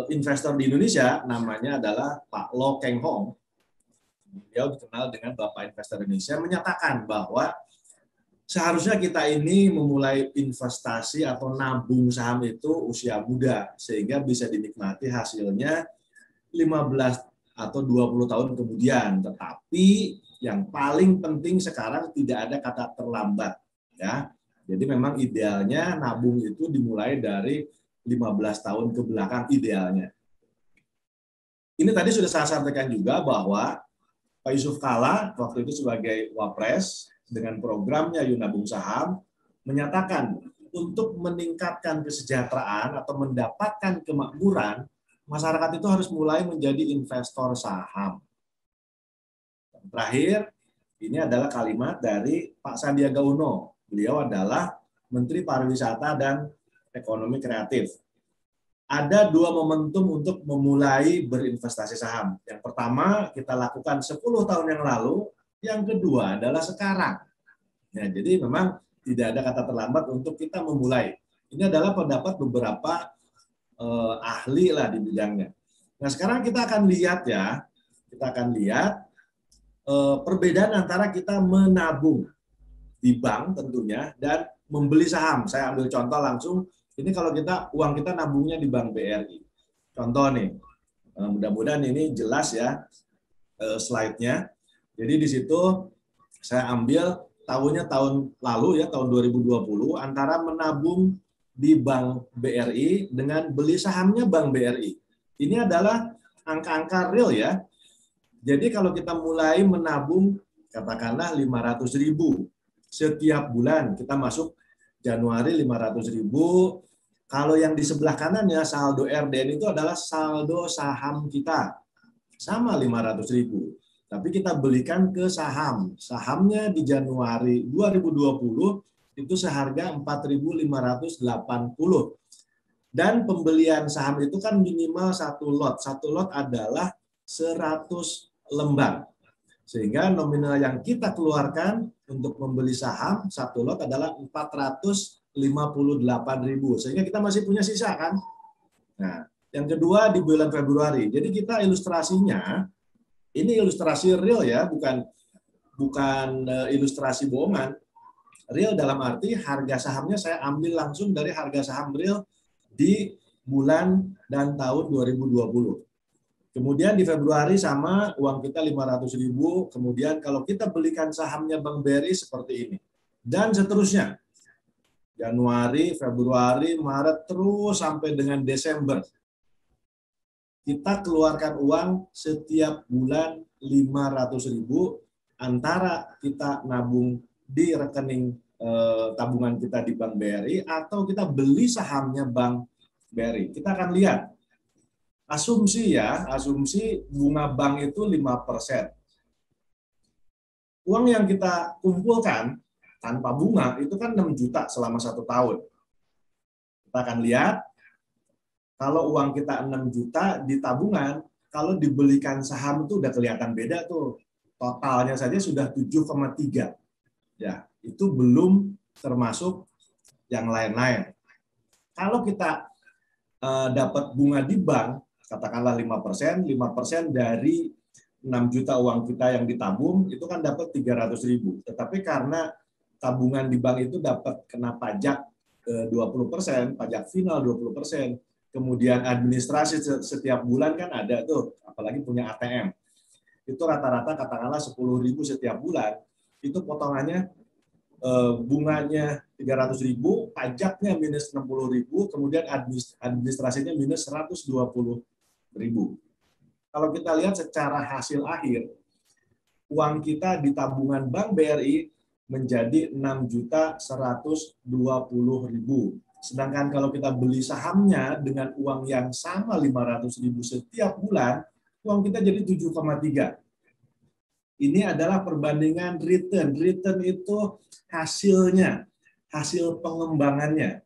investor di Indonesia namanya adalah Pak Lo Keng Hong. Beliau dikenal dengan Bapak Investor Indonesia, menyatakan bahwa seharusnya kita ini memulai investasi atau nabung saham itu usia muda sehingga bisa dinikmati hasilnya 15 atau 20 tahun kemudian. Tetapi yang paling penting sekarang tidak ada kata terlambat ya. Jadi memang idealnya nabung itu dimulai dari 15 tahun ke belakang idealnya. Ini tadi sudah saya sampaikan juga bahwa Pak Yusuf Kalla waktu itu sebagai Wapres dengan programnya Yuk Nabung Saham menyatakan untuk meningkatkan kesejahteraan atau mendapatkan kemakmuran, masyarakat itu harus mulai menjadi investor saham. Terakhir, ini adalah kalimat dari Pak Sandiaga Uno. Beliau adalah Menteri Pariwisata dan Ekonomi Kreatif. Ada 2 momentum untuk memulai berinvestasi saham. Yang pertama, kita lakukan 10 tahun yang lalu. Yang kedua adalah sekarang. Ya, jadi memang tidak ada kata terlambat untuk kita memulai. Ini adalah pendapat beberapa ahli lah di bidangnya. Nah, sekarang kita akan lihat ya. Kita akan lihat perbedaan antara kita menabung di bank tentunya dan membeli saham. Saya ambil contoh langsung. Ini kalau uang kita nabungnya di Bank BRI. Contoh nih, mudah-mudahan ini jelas ya slide-nya. Jadi di situ saya ambil tahun lalu ya, tahun 2020, antara menabung di Bank BRI dengan beli sahamnya Bank BRI. Ini adalah angka-angka real ya. Jadi kalau kita mulai menabung katakanlah 500.000 setiap bulan, kita masuk Januari 500.000. Kalau yang di sebelah kanan ya saldo RDN itu adalah saldo saham kita. Sama 500.000. Tapi kita belikan ke saham. Sahamnya di Januari 2020 itu seharga 4.580. Dan pembelian saham itu kan minimal 1 lot. 1 lot adalah 100 lembar. Sehingga nominal yang kita keluarkan untuk membeli saham 1 lot adalah 458.000. Sehingga kita masih punya sisa kan. Nah, yang kedua di bulan Februari. Jadi kita ilustrasinya ini ilustrasi real ya, bukan ilustrasi bohongan. Real dalam arti harga sahamnya saya ambil langsung dari harga saham real di bulan dan tahun 2020. Kemudian di Februari sama uang kita 500.000, kemudian kalau kita belikan sahamnya Bank BRI seperti ini. Dan seterusnya. Januari, Februari, Maret, terus sampai dengan Desember. kita keluarkan uang setiap bulan 500.000 antara kita nabung di rekening tabungan kita di Bank BRI atau kita beli sahamnya Bank BRI. Kita akan lihat asumsi bunga bank itu 5%. Uang yang kita kumpulkan tanpa bunga itu kan 6 juta selama 1 tahun. Kita akan lihat kalau uang kita 6 juta di tabungan, kalau dibelikan saham itu udah kelihatan beda tuh. Totalnya saja sudah 7,3. Ya, itu belum termasuk yang lain-lain. Kalau kita dapat bunga di bank, katakanlah 5% dari 6 juta uang kita yang ditabung, itu kan dapat 300.000. Tetapi karena tabungan di bank itu dapat kena pajak 20%, pajak final 20%, kemudian administrasi setiap bulan kan ada tuh, apalagi punya ATM. Itu rata-rata katakanlah 10.000 setiap bulan, itu potongannya bunganya 300.000, pajaknya minus 60.000, kemudian administrasinya minus 120.000. Kalau kita lihat secara hasil akhir, uang kita di tabungan Bank BRI menjadi 6.120.000. Sedangkan kalau kita beli sahamnya dengan uang yang sama 500.000 setiap bulan, uang kita jadi 7,3. Ini adalah perbandingan return. Return itu hasilnya, hasil pengembangannya.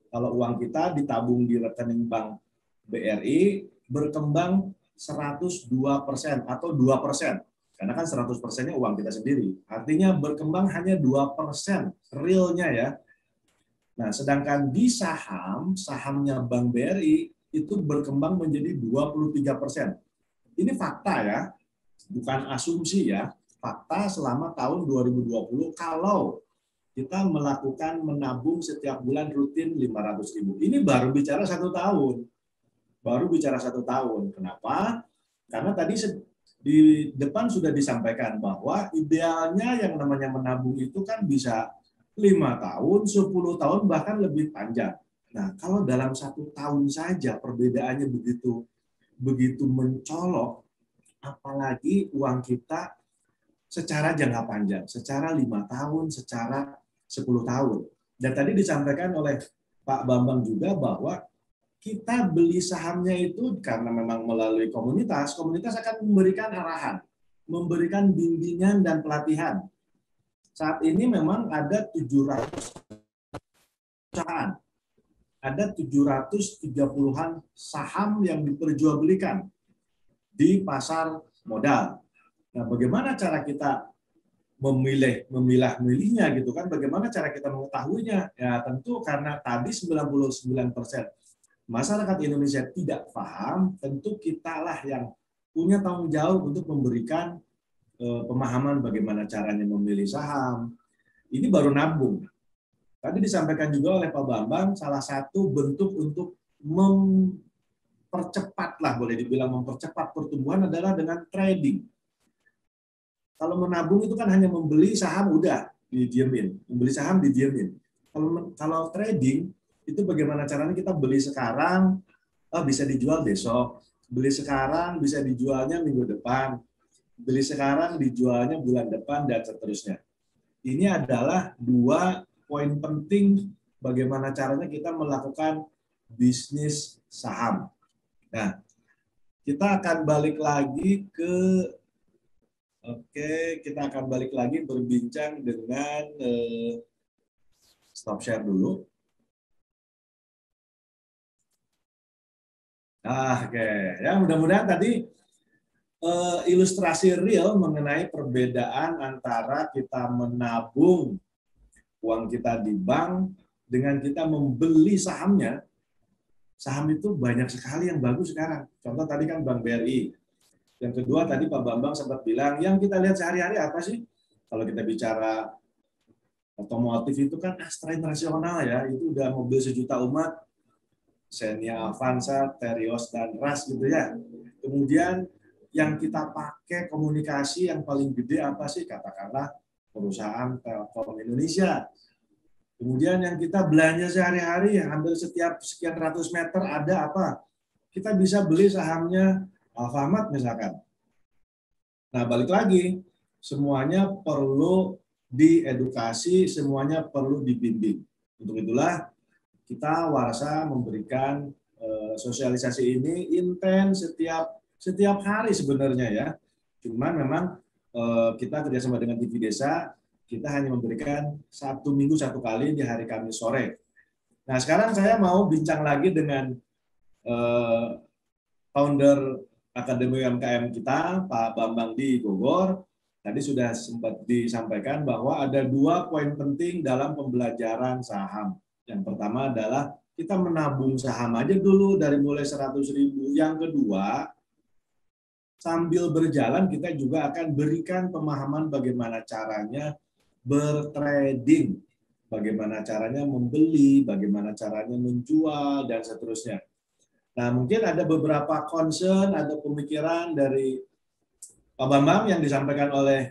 Kalau uang kita ditabung di rekening Bank BRI, berkembang 102% atau 2%. Karena kan 100%-nya uang kita sendiri. Artinya berkembang hanya 2% realnya ya. Nah, sedangkan di sahamnya Bank BRI itu berkembang menjadi 23%. Ini fakta ya, bukan asumsi ya. Fakta selama tahun 2020 kalau kita melakukan menabung setiap bulan rutin 500.000. Ini baru bicara 1 tahun. Baru bicara 1 tahun. Kenapa? Karena tadi di depan sudah disampaikan bahwa idealnya yang namanya menabung itu kan bisa 5 tahun, 10 tahun, bahkan lebih panjang. Nah, kalau dalam 1 tahun saja perbedaannya begitu mencolok, apalagi uang kita secara jangka panjang, secara 5 tahun, secara 10 tahun. Dan tadi disampaikan oleh Pak Bambang juga bahwa kita beli sahamnya itu karena memang melalui komunitas akan memberikan arahan, memberikan bimbingan dan pelatihan. Saat ini memang ada 700 perusahaan, ada 730-an saham yang diperjualbelikan di pasar modal. Nah, bagaimana cara kita memilah-milihnya gitu kan? Bagaimana cara kita mengetahuinya? Ya tentu karena tadi 99% masyarakat Indonesia tidak paham, tentu kitalah yang punya tanggung jawab untuk memberikan pemahaman bagaimana caranya memilih saham. Ini baru nabung. Tadi disampaikan juga oleh Pak Bambang, salah satu bentuk untuk mempercepat lah, boleh dibilang mempercepat pertumbuhan adalah dengan trading. Kalau menabung itu kan hanya membeli saham udah didiemin, membeli saham didiemin. Kalau trading itu bagaimana caranya kita beli sekarang, bisa dijual besok, beli sekarang bisa dijualnya minggu depan, beli sekarang dijualnya bulan depan, dan seterusnya. Ini adalah 2 poin penting bagaimana caranya kita melakukan bisnis saham. Nah, kita akan balik lagi kita akan balik lagi berbincang dengan stop share dulu. Ya mudah-mudahan tadi ilustrasi real mengenai perbedaan antara kita menabung uang kita di bank dengan kita membeli sahamnya. Saham itu banyak sekali yang bagus sekarang. Contoh tadi kan Bank BRI. Yang kedua tadi Pak Bambang sempat bilang, yang kita lihat sehari-hari apa sih? Kalau kita bicara otomotif itu kan Astra Internasional ya, itu udah mobil sejuta umat, Xenia Avanza, Terios, dan Ras gitu ya. Kemudian yang kita pakai komunikasi yang paling gede apa sih? Katakanlah perusahaan Telkom Indonesia. Kemudian yang kita belanja sehari-hari, hampir setiap sekian ratus meter ada apa? kita bisa beli sahamnya Alfamart misalkan. Nah, balik lagi, semuanya perlu diedukasi, semuanya perlu dibimbing. Untuk itulah kita Warsa memberikan sosialisasi ini intens setiap hari sebenarnya ya. Cuman memang kita kerjasama dengan TV Desa, kita hanya memberikan 1 minggu 1 kali di hari Kamis sore. Nah, sekarang saya mau bincang lagi dengan founder Akademi UMKM kita, Pak Bambang di Bogor. Tadi sudah sempat disampaikan bahwa ada 2 poin penting dalam pembelajaran saham. Yang pertama adalah kita menabung saham aja dulu dari mulai 100.000. Yang kedua, sambil berjalan kita juga akan berikan pemahaman bagaimana caranya bertrading, bagaimana caranya membeli, bagaimana caranya menjual, dan seterusnya. Nah, mungkin ada beberapa concern, ada pemikiran dari Pak Bambang yang disampaikan oleh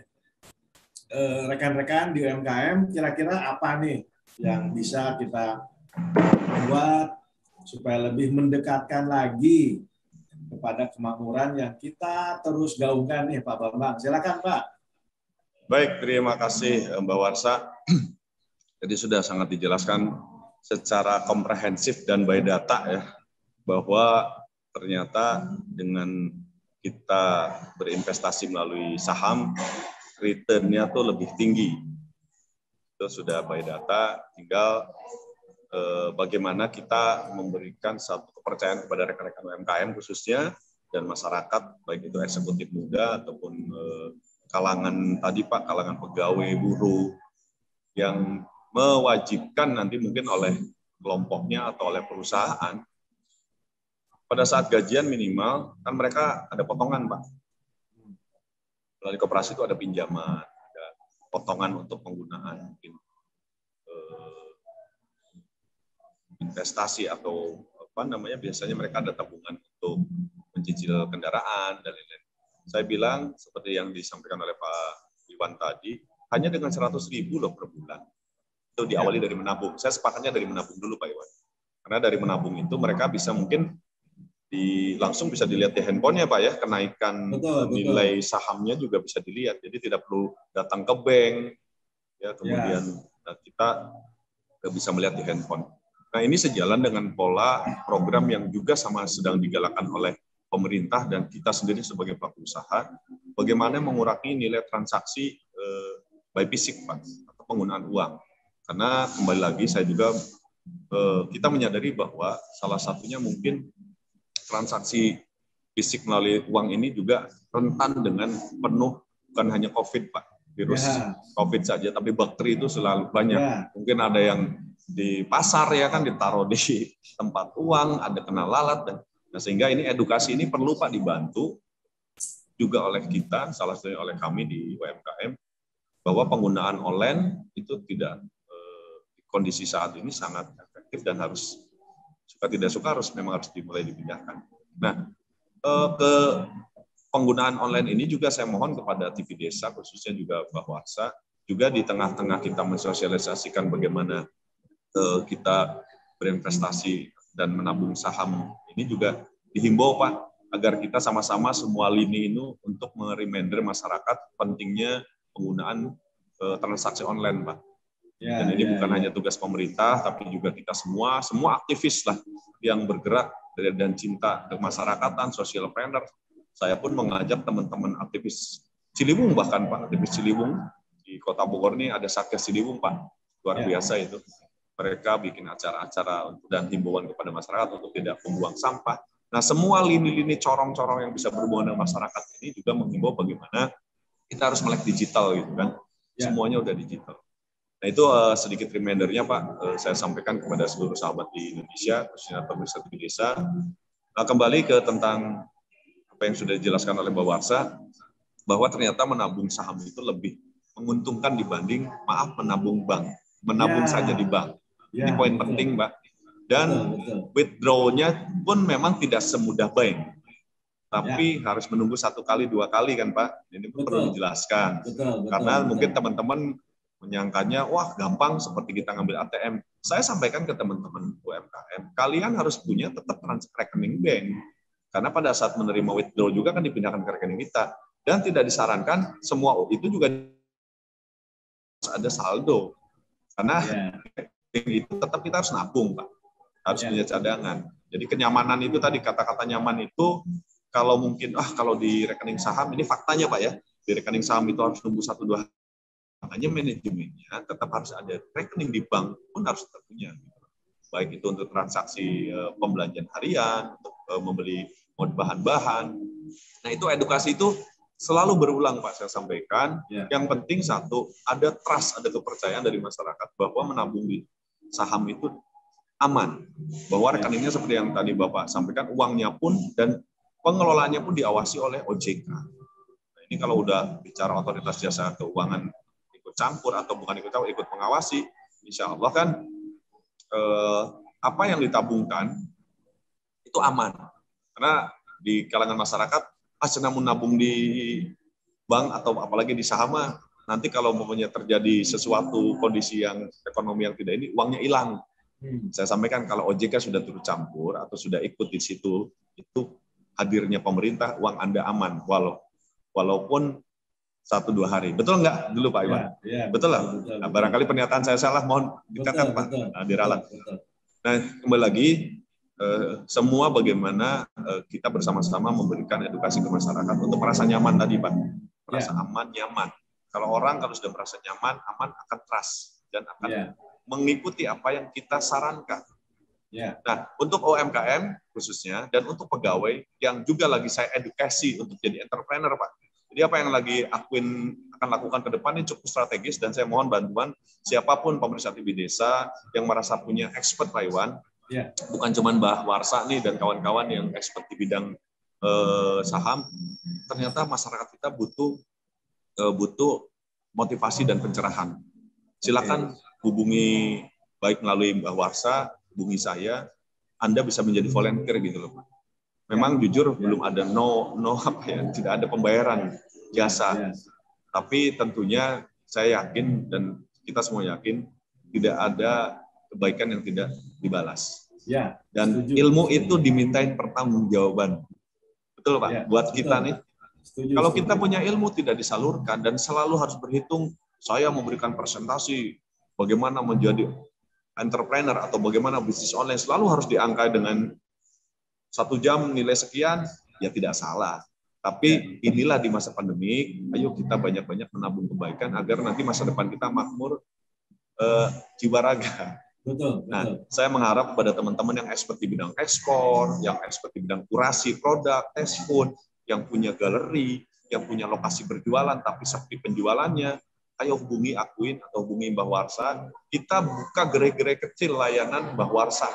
rekan-rekan di UMKM, kira-kira apa nih yang bisa kita buat supaya lebih mendekatkan lagi kepada kemakmuran yang kita terus gaungkan nih Pak Bambang. Silakan Pak. Baik, terima kasih Mbak Warsa. Jadi sudah sangat dijelaskan secara komprehensif dan by data ya, bahwa ternyata dengan kita berinvestasi melalui saham, return-nya tuh lebih tinggi. Itu sudah by data, tinggal bagaimana kita memberikan satu kepercayaan kepada rekan-rekan UMKM khususnya, dan masyarakat, baik itu eksekutif muda ataupun kalangan tadi Pak, kalangan pegawai, buruh, yang mewajibkan nanti mungkin oleh kelompoknya atau oleh perusahaan, pada saat gajian minimal, kan mereka ada potongan, Pak. Melalui koperasi itu ada pinjaman, ada potongan untuk penggunaan mungkin investasi atau apa namanya, biasanya mereka ada tabungan untuk mencicil kendaraan dan lain-lain. Saya bilang seperti yang disampaikan oleh Pak Iwan tadi, hanya dengan 100.000 loh per bulan. Itu diawali dari menabung. Saya sepakatnya dari menabung dulu Pak Iwan. Karena dari menabung itu mereka bisa mungkin langsung bisa dilihat di handphonenya Pak ya, kenaikan nilai sahamnya juga bisa dilihat. Jadi tidak perlu datang ke bank, ya kemudian kita bisa melihat di handphone. Nah ini sejalan dengan pola program yang juga sama sedang digalakkan oleh pemerintah dan kita sendiri sebagai pelaku usaha, bagaimana mengurangi nilai transaksi by fisik Pak, atau penggunaan uang. Karena kembali lagi saya juga kita menyadari bahwa salah satunya mungkin transaksi fisik melalui uang ini juga rentan dengan penuh, bukan hanya COVID Pak, virus COVID saja, tapi bakteri itu selalu banyak. Mungkin ada yang di pasar ya kan ditaruh di tempat uang, ada kena lalat, dan nah, sehingga ini edukasi ini perlu Pak dibantu juga oleh kita, salah satunya oleh kami di UMKM, bahwa penggunaan online itu tidak kondisi saat ini sangat efektif dan harus suka tidak suka memang harus dimulai dipindahkan. Nah, ke penggunaan online ini juga saya mohon kepada TV Desa, khususnya juga Mbak Warsa, juga di tengah-tengah kita mensosialisasikan bagaimana kita berinvestasi dan menabung saham, ini juga dihimbau Pak, agar kita sama-sama semua lini ini untuk mereminder masyarakat pentingnya penggunaan transaksi online Pak. Dan ini bukan hanya tugas pemerintah, tapi juga kita semua aktivis lah yang bergerak dan cinta kemasyarakatan, social planner. Saya pun mengajak teman-teman aktivis Ciliwung, bahkan Pak, aktivis Ciliwung di Kota Bogor ini ada Satgas Ciliwung Pak, luar biasa itu. Mereka bikin acara-acara dan himbauan kepada masyarakat untuk tidak membuang sampah. Nah, semua lini-lini corong-corong yang bisa berhubungan dengan masyarakat ini juga menghimbau bagaimana kita harus melek digital gitu kan. Semuanya udah digital. Nah, itu sedikit remindernya Pak, saya sampaikan kepada seluruh sahabat di Indonesia, khususnya pemirsa TV Desa. Nah, kembali ke tentang apa yang sudah dijelaskan oleh Mbak Warsa, bahwa ternyata menabung saham itu lebih menguntungkan dibanding menabung bank, menabung saja di bank. Ini poin penting, Mbak. Dan withdraw-nya pun memang tidak semudah bank. Tapi harus menunggu 1 kali, 2 kali kan, Pak. Ini perlu dijelaskan. Karena mungkin teman-teman menyangkanya, wah gampang seperti kita ngambil ATM. Saya sampaikan ke teman-teman UMKM, kalian harus punya tetap rekening bank. Karena pada saat menerima withdraw juga kan dipindahkan ke rekening kita. Dan tidak disarankan semua itu juga ada saldo. Karena itu tetap kita harus nabung, Pak. Harus punya cadangan. Jadi kenyamanan itu tadi, kata-kata nyaman itu, kalau mungkin, kalau di rekening saham, ini faktanya Pak ya, di rekening saham itu harus nunggu 1-2 hari. Makanya manajemennya tetap harus ada rekening di bank pun harus tetap punya. Baik itu untuk transaksi pembelanjaan harian, untuk membeli bahan-bahan. Nah itu edukasi itu selalu berulang Pak saya sampaikan. Yang penting satu, ada trust, ada kepercayaan dari masyarakat bahwa menabung di saham itu aman. Bahwa rekeningnya seperti yang tadi Bapak sampaikan, uangnya pun dan pengelolaannya pun diawasi oleh OJK. Nah, ini kalau udah bicara otoritas jasa keuangan ikut campur atau bukan ikut campur, ikut mengawasi, insya Allah kan apa yang ditabungkan itu aman. Karena di kalangan masyarakat, senang menabung di bank atau apalagi di saham, nanti kalau umpamanya terjadi sesuatu kondisi yang ekonomi yang tidak ini, uangnya hilang. Saya sampaikan kalau OJK sudah turut campur atau sudah ikut di situ, itu hadirnya pemerintah, uang Anda aman, walaupun 1-2 hari. Betul nggak dulu Pak Iwan? Betul lah. Nah, barangkali pernyataan saya salah, mohon dikatakan Pak, diralat. Nah, kembali lagi, semua bagaimana kita bersama-sama memberikan edukasi ke masyarakat untuk merasa nyaman tadi Pak. Merasa aman, nyaman. Kalau sudah merasa nyaman, aman, akan trust dan akan mengikuti apa yang kita sarankan. Nah, untuk UMKM khususnya dan untuk pegawai yang juga lagi saya edukasi untuk jadi entrepreneur Pak. Jadi apa yang lagi Akwin akan lakukan ke depan ini cukup strategis dan saya mohon bantuan siapapun pemerintah di desa yang merasa punya expert Pak Iwan. Bukan cuma Mbah Warsa nih dan kawan-kawan yang expert di bidang saham. Ternyata masyarakat kita butuh motivasi dan pencerahan. Silakan hubungi baik melalui Mbah Warsa, hubungi saya, Anda bisa menjadi volunteer gitu loh Pak. Memang jujur belum ada tidak ada pembayaran jasa. Tapi tentunya saya yakin dan kita semua yakin tidak ada kebaikan yang tidak dibalas. Dan ilmu itu dimintain pertanggungjawaban. Betul Pak, buat kita nih. Kalau kita punya ilmu tidak disalurkan dan selalu harus berhitung, saya memberikan presentasi bagaimana menjadi entrepreneur atau bagaimana bisnis online, selalu harus diangkai dengan 1 jam nilai sekian, ya tidak salah. Tapi inilah di masa pandemi, ayo kita banyak-banyak menabung kebaikan agar nanti masa depan kita makmur jiwa raga. Nah, saya mengharap kepada teman-teman yang expert di bidang ekspor, yang expert di bidang kurasi produk, test food, yang punya galeri, yang punya lokasi berjualan tapi sepi penjualannya, ayo hubungi Akwin atau hubungi Mbah Warsa. Kita buka gerai-gerai kecil layanan Mbah Warsa,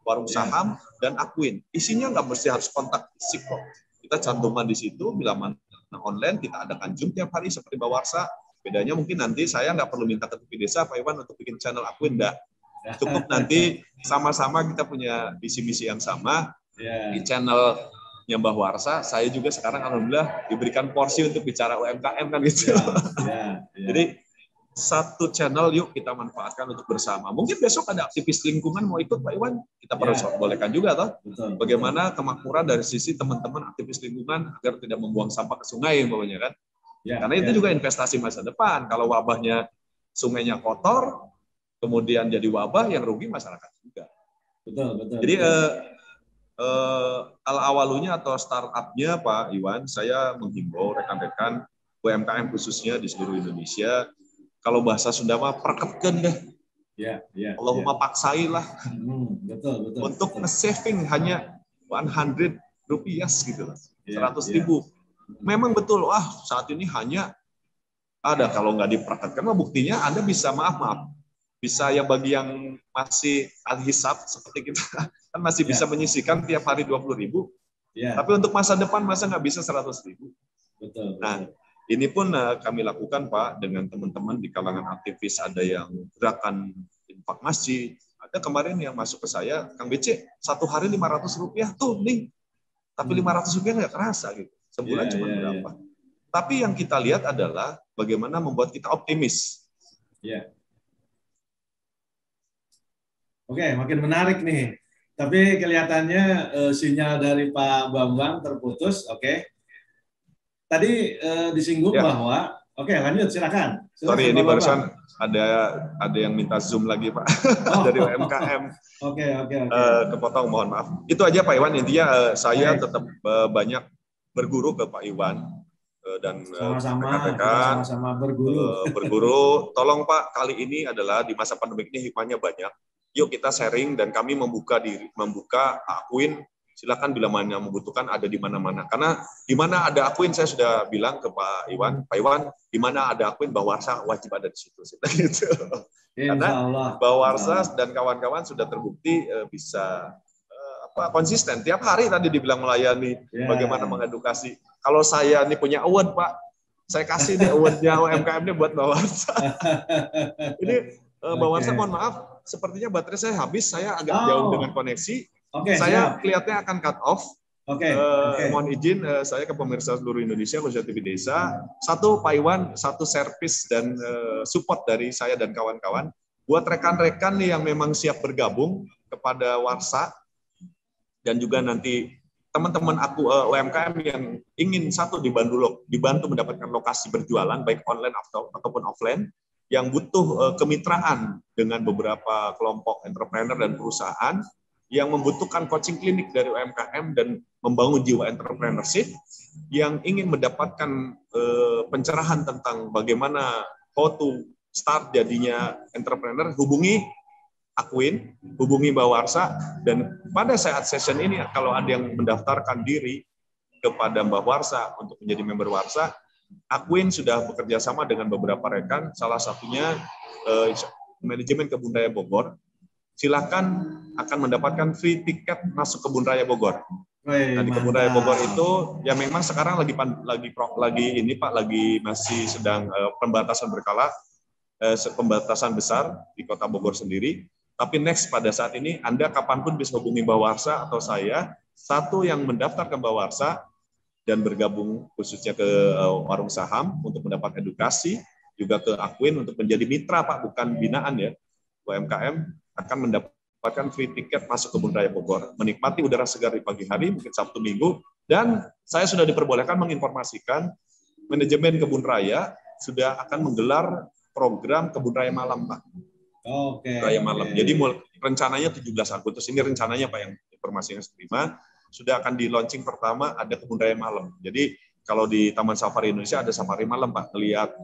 warung saham dan Akwin. Isinya nggak mesti harus kontak fisik kok. Kita cantumkan di situ, bila mana online kita adakan Zoom tiap hari seperti Mbah Warsa. Bedanya mungkin nanti saya nggak perlu minta ke TV Desa Pak Iwan untuk bikin channel Akwin, enggak. Cukup nanti sama-sama kita punya visi-misi yang sama di channelnya Mbah Warsa. Saya juga sekarang alhamdulillah diberikan porsi untuk bicara UMKM kan gitu. Jadi satu channel yuk kita manfaatkan untuk bersama. Mungkin besok ada aktivis lingkungan mau ikut Pak Iwan, kita perlu bolehkan juga toh. Bagaimana kemakmuran dari sisi teman-teman aktivis lingkungan agar tidak membuang sampah ke sungai umpamanya kan. Karena itu juga investasi masa depan. Kalau wabahnya sungainya kotor, kemudian jadi wabah, yang rugi masyarakat juga. Jadi awalnya atau startupnya Pak Iwan, saya menghimbau rekan-rekan UMKM khususnya di seluruh Indonesia, kalau bahasa Sunda mah perketkeun deh. Allahumma paksailah. Untuk nge-saving hanya 100 rupiah gitu lah. 100.000. Memang betul, saat ini hanya ada, kalau nggak diperketkan, buktinya Anda bisa maaf. Bisa ya bagi yang masih al-hisab seperti kita, kan masih bisa menyisihkan tiap hari 20.000. Tapi untuk masa depan masa nggak bisa 100.000. Nah, ini pun kami lakukan Pak dengan teman-teman di kalangan aktivis, ada yang gerakan infak masjid, ada kemarin yang masuk ke saya, Kang BC, 1 hari 500 rupiah tuh nih, tapi 500 rupiah nggak kerasa gitu, sebulan cuma berapa. Tapi yang kita lihat adalah bagaimana membuat kita optimis. Oke, makin menarik nih. Tapi kelihatannya sinyal dari Pak Bambang terputus. Oke. Tadi disinggung Ya. bahwa, oke, lanjut silakan. Sorry, ini barusan ada yang minta Zoom lagi, Pak, dari UMKM. Oke. Kepotong, mohon maaf. Itu aja Pak Iwan, intinya saya tetap banyak berguru ke Pak Iwan dan rekan-rekan sama-sama berguru. Berguru, tolong Pak, kali ini adalah di masa pandemi ini hikmahnya banyak. Yuk kita sharing dan kami membuka akuin. Silakan bila mana membutuhkan, ada di mana-mana. Karena di mana ada akuin, saya sudah bilang ke Pak Iwan, di mana ada akuin Bawasa wajib ada di situ. Gitu. Karena Bawasa dan kawan-kawan sudah terbukti bisa konsisten. Tiap hari tadi dibilang melayani, bagaimana mengedukasi. Kalau saya ini punya award, Pak, saya kasih nih awardnya UMKM ini buat Bawasa. Ini Bawasa, mohon maaf, sepertinya baterai saya habis, saya agak jauh dengan koneksi. Saya kelihatannya akan cut off. Mohon izin saya ke pemirsa seluruh Indonesia, khususnya TV Desa. Satu, Pak Iwan, satu servis dan support dari saya dan kawan-kawan. Buat rekan-rekan yang memang siap bergabung kepada Warsa, dan juga nanti teman-teman aku UMKM yang ingin dibantu mendapatkan lokasi berjualan, baik online ataupun offline, yang butuh kemitraan dengan beberapa kelompok entrepreneur dan perusahaan, yang membutuhkan coaching klinik dari UMKM dan membangun jiwa entrepreneurship, yang ingin mendapatkan pencerahan tentang bagaimana how to start jadinya entrepreneur, hubungi Akuin, hubungi Bawasa, dan pada saat session ini kalau ada yang mendaftarkan diri kepada Mbak Warsa untuk menjadi member Warsa, Akuin sudah bekerja sama dengan beberapa rekan, salah satunya manajemen Kebun Raya Bogor. Silakan akan mendapatkan free tiket masuk Kebun Raya Bogor. Nah, di Kebun Raya Bogor itu ya memang sekarang lagi masih sedang pembatasan berkala, pembatasan besar di Kota Bogor sendiri. Tapi next pada saat ini Anda kapanpun bisa hubungi Mbak Warsa atau saya, satu yang mendaftar ke Mbak Warsa dan bergabung khususnya ke warung saham untuk mendapat edukasi, juga ke Akuin untuk menjadi mitra Pak, bukan binaan ya, UMKM, akan mendapatkan free tiket masuk Kebun Raya Bogor, menikmati udara segar di pagi hari, mungkin Sabtu Minggu, dan saya sudah diperbolehkan menginformasikan manajemen Kebun Raya sudah akan menggelar program Kebun Raya Malam, Pak. Raya Malam. Jadi rencananya 17 Agustus ini rencananya Pak, yang informasinya saya terima, sudah akan di launching pertama ada Kebun Raya Malam. Jadi kalau di Taman Safari Indonesia ada safari malam Pak, melihat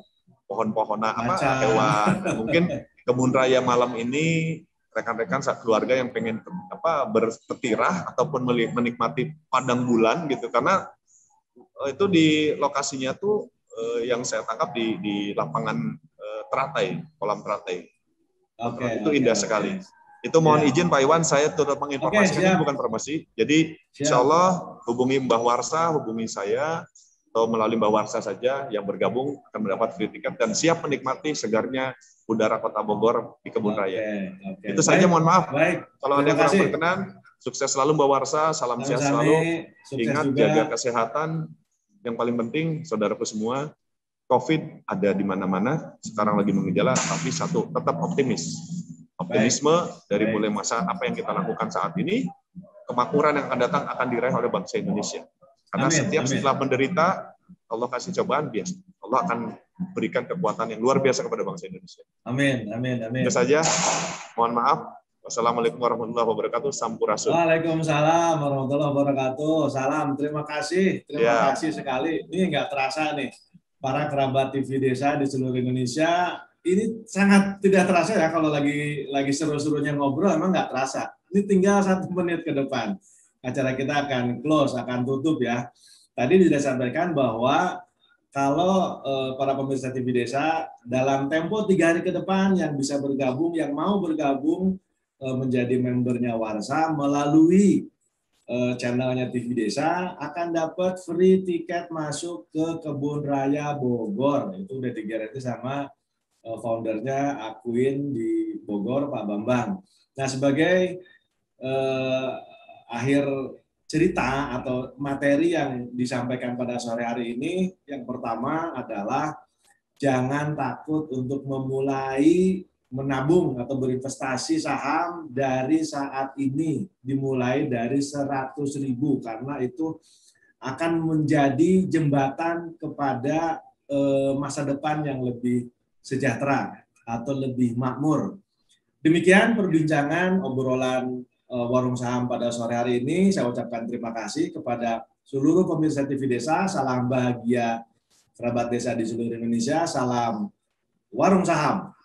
pohon-pohonan hewan. Mungkin Kebun Raya Malam ini rekan-rekan saat keluarga yang pengen berpetirah ataupun menikmati padang bulan gitu, karena itu di lokasinya tuh yang saya tangkap di lapangan teratai, kolam teratai. Itu indah sekali. Itu mohon izin Pak Iwan, saya turut menginformasikan, ini bukan promosi. Jadi insya Allah hubungi Mbah Warsa, hubungi saya, atau melalui Mbah Warsa saja yang bergabung akan mendapat free tiket dan siap menikmati segarnya udara Kota Bogor di Kebun Raya. Itu saja, mohon maaf. Kalau ada yang kurang berkenan, sukses selalu Mbak Warsa, salam sehat selalu. Ingat jaga kesehatan. Yang paling penting, saudaraku semua, COVID ada di mana-mana, sekarang lagi mengejala, tapi satu, tetap optimis. Optimisme dari mulai masa apa yang kita lakukan saat ini, kemakmuran yang akan datang akan diraih oleh bangsa Indonesia. Karena setelah menderita, Allah kasih cobaan, biasa. Allah akan berikan kekuatan yang luar biasa kepada bangsa Indonesia. Amin. Itu saja. Mohon maaf. Wassalamualaikum warahmatullahi wabarakatuh. Sampurasun. Waalaikumsalam warahmatullahi wabarakatuh. Salam. Terima kasih sekali. Ini nggak terasa nih, para kerabat TV Desa di seluruh Indonesia. Ini sangat tidak terasa ya, kalau lagi seru-serunya ngobrol, emang nggak terasa. Ini tinggal 1 menit ke depan. Acara kita akan close, akan tutup ya. Tadi sudah sampaikan bahwa kalau para pemirsa TV Desa dalam tempo 3 hari ke depan yang bisa bergabung, yang mau bergabung menjadi membernya Warsa melalui channelnya TV Desa akan dapat free tiket masuk ke Kebun Raya Bogor. Itu udah digaranti sama foundernya Akuin di Bogor, Pak Bambang. Nah, sebagai akhir cerita atau materi yang disampaikan pada sore hari ini, yang pertama adalah jangan takut untuk memulai menabung atau berinvestasi saham dari saat ini, dimulai dari 100.000, karena itu akan menjadi jembatan kepada masa depan yang lebih sejahtera atau lebih makmur. Demikian perbincangan obrolan Warung Saham pada sore hari ini. Saya ucapkan terima kasih kepada seluruh pemirsa TV Desa. Salam bahagia kerabat desa di seluruh Indonesia. Salam Warung Saham.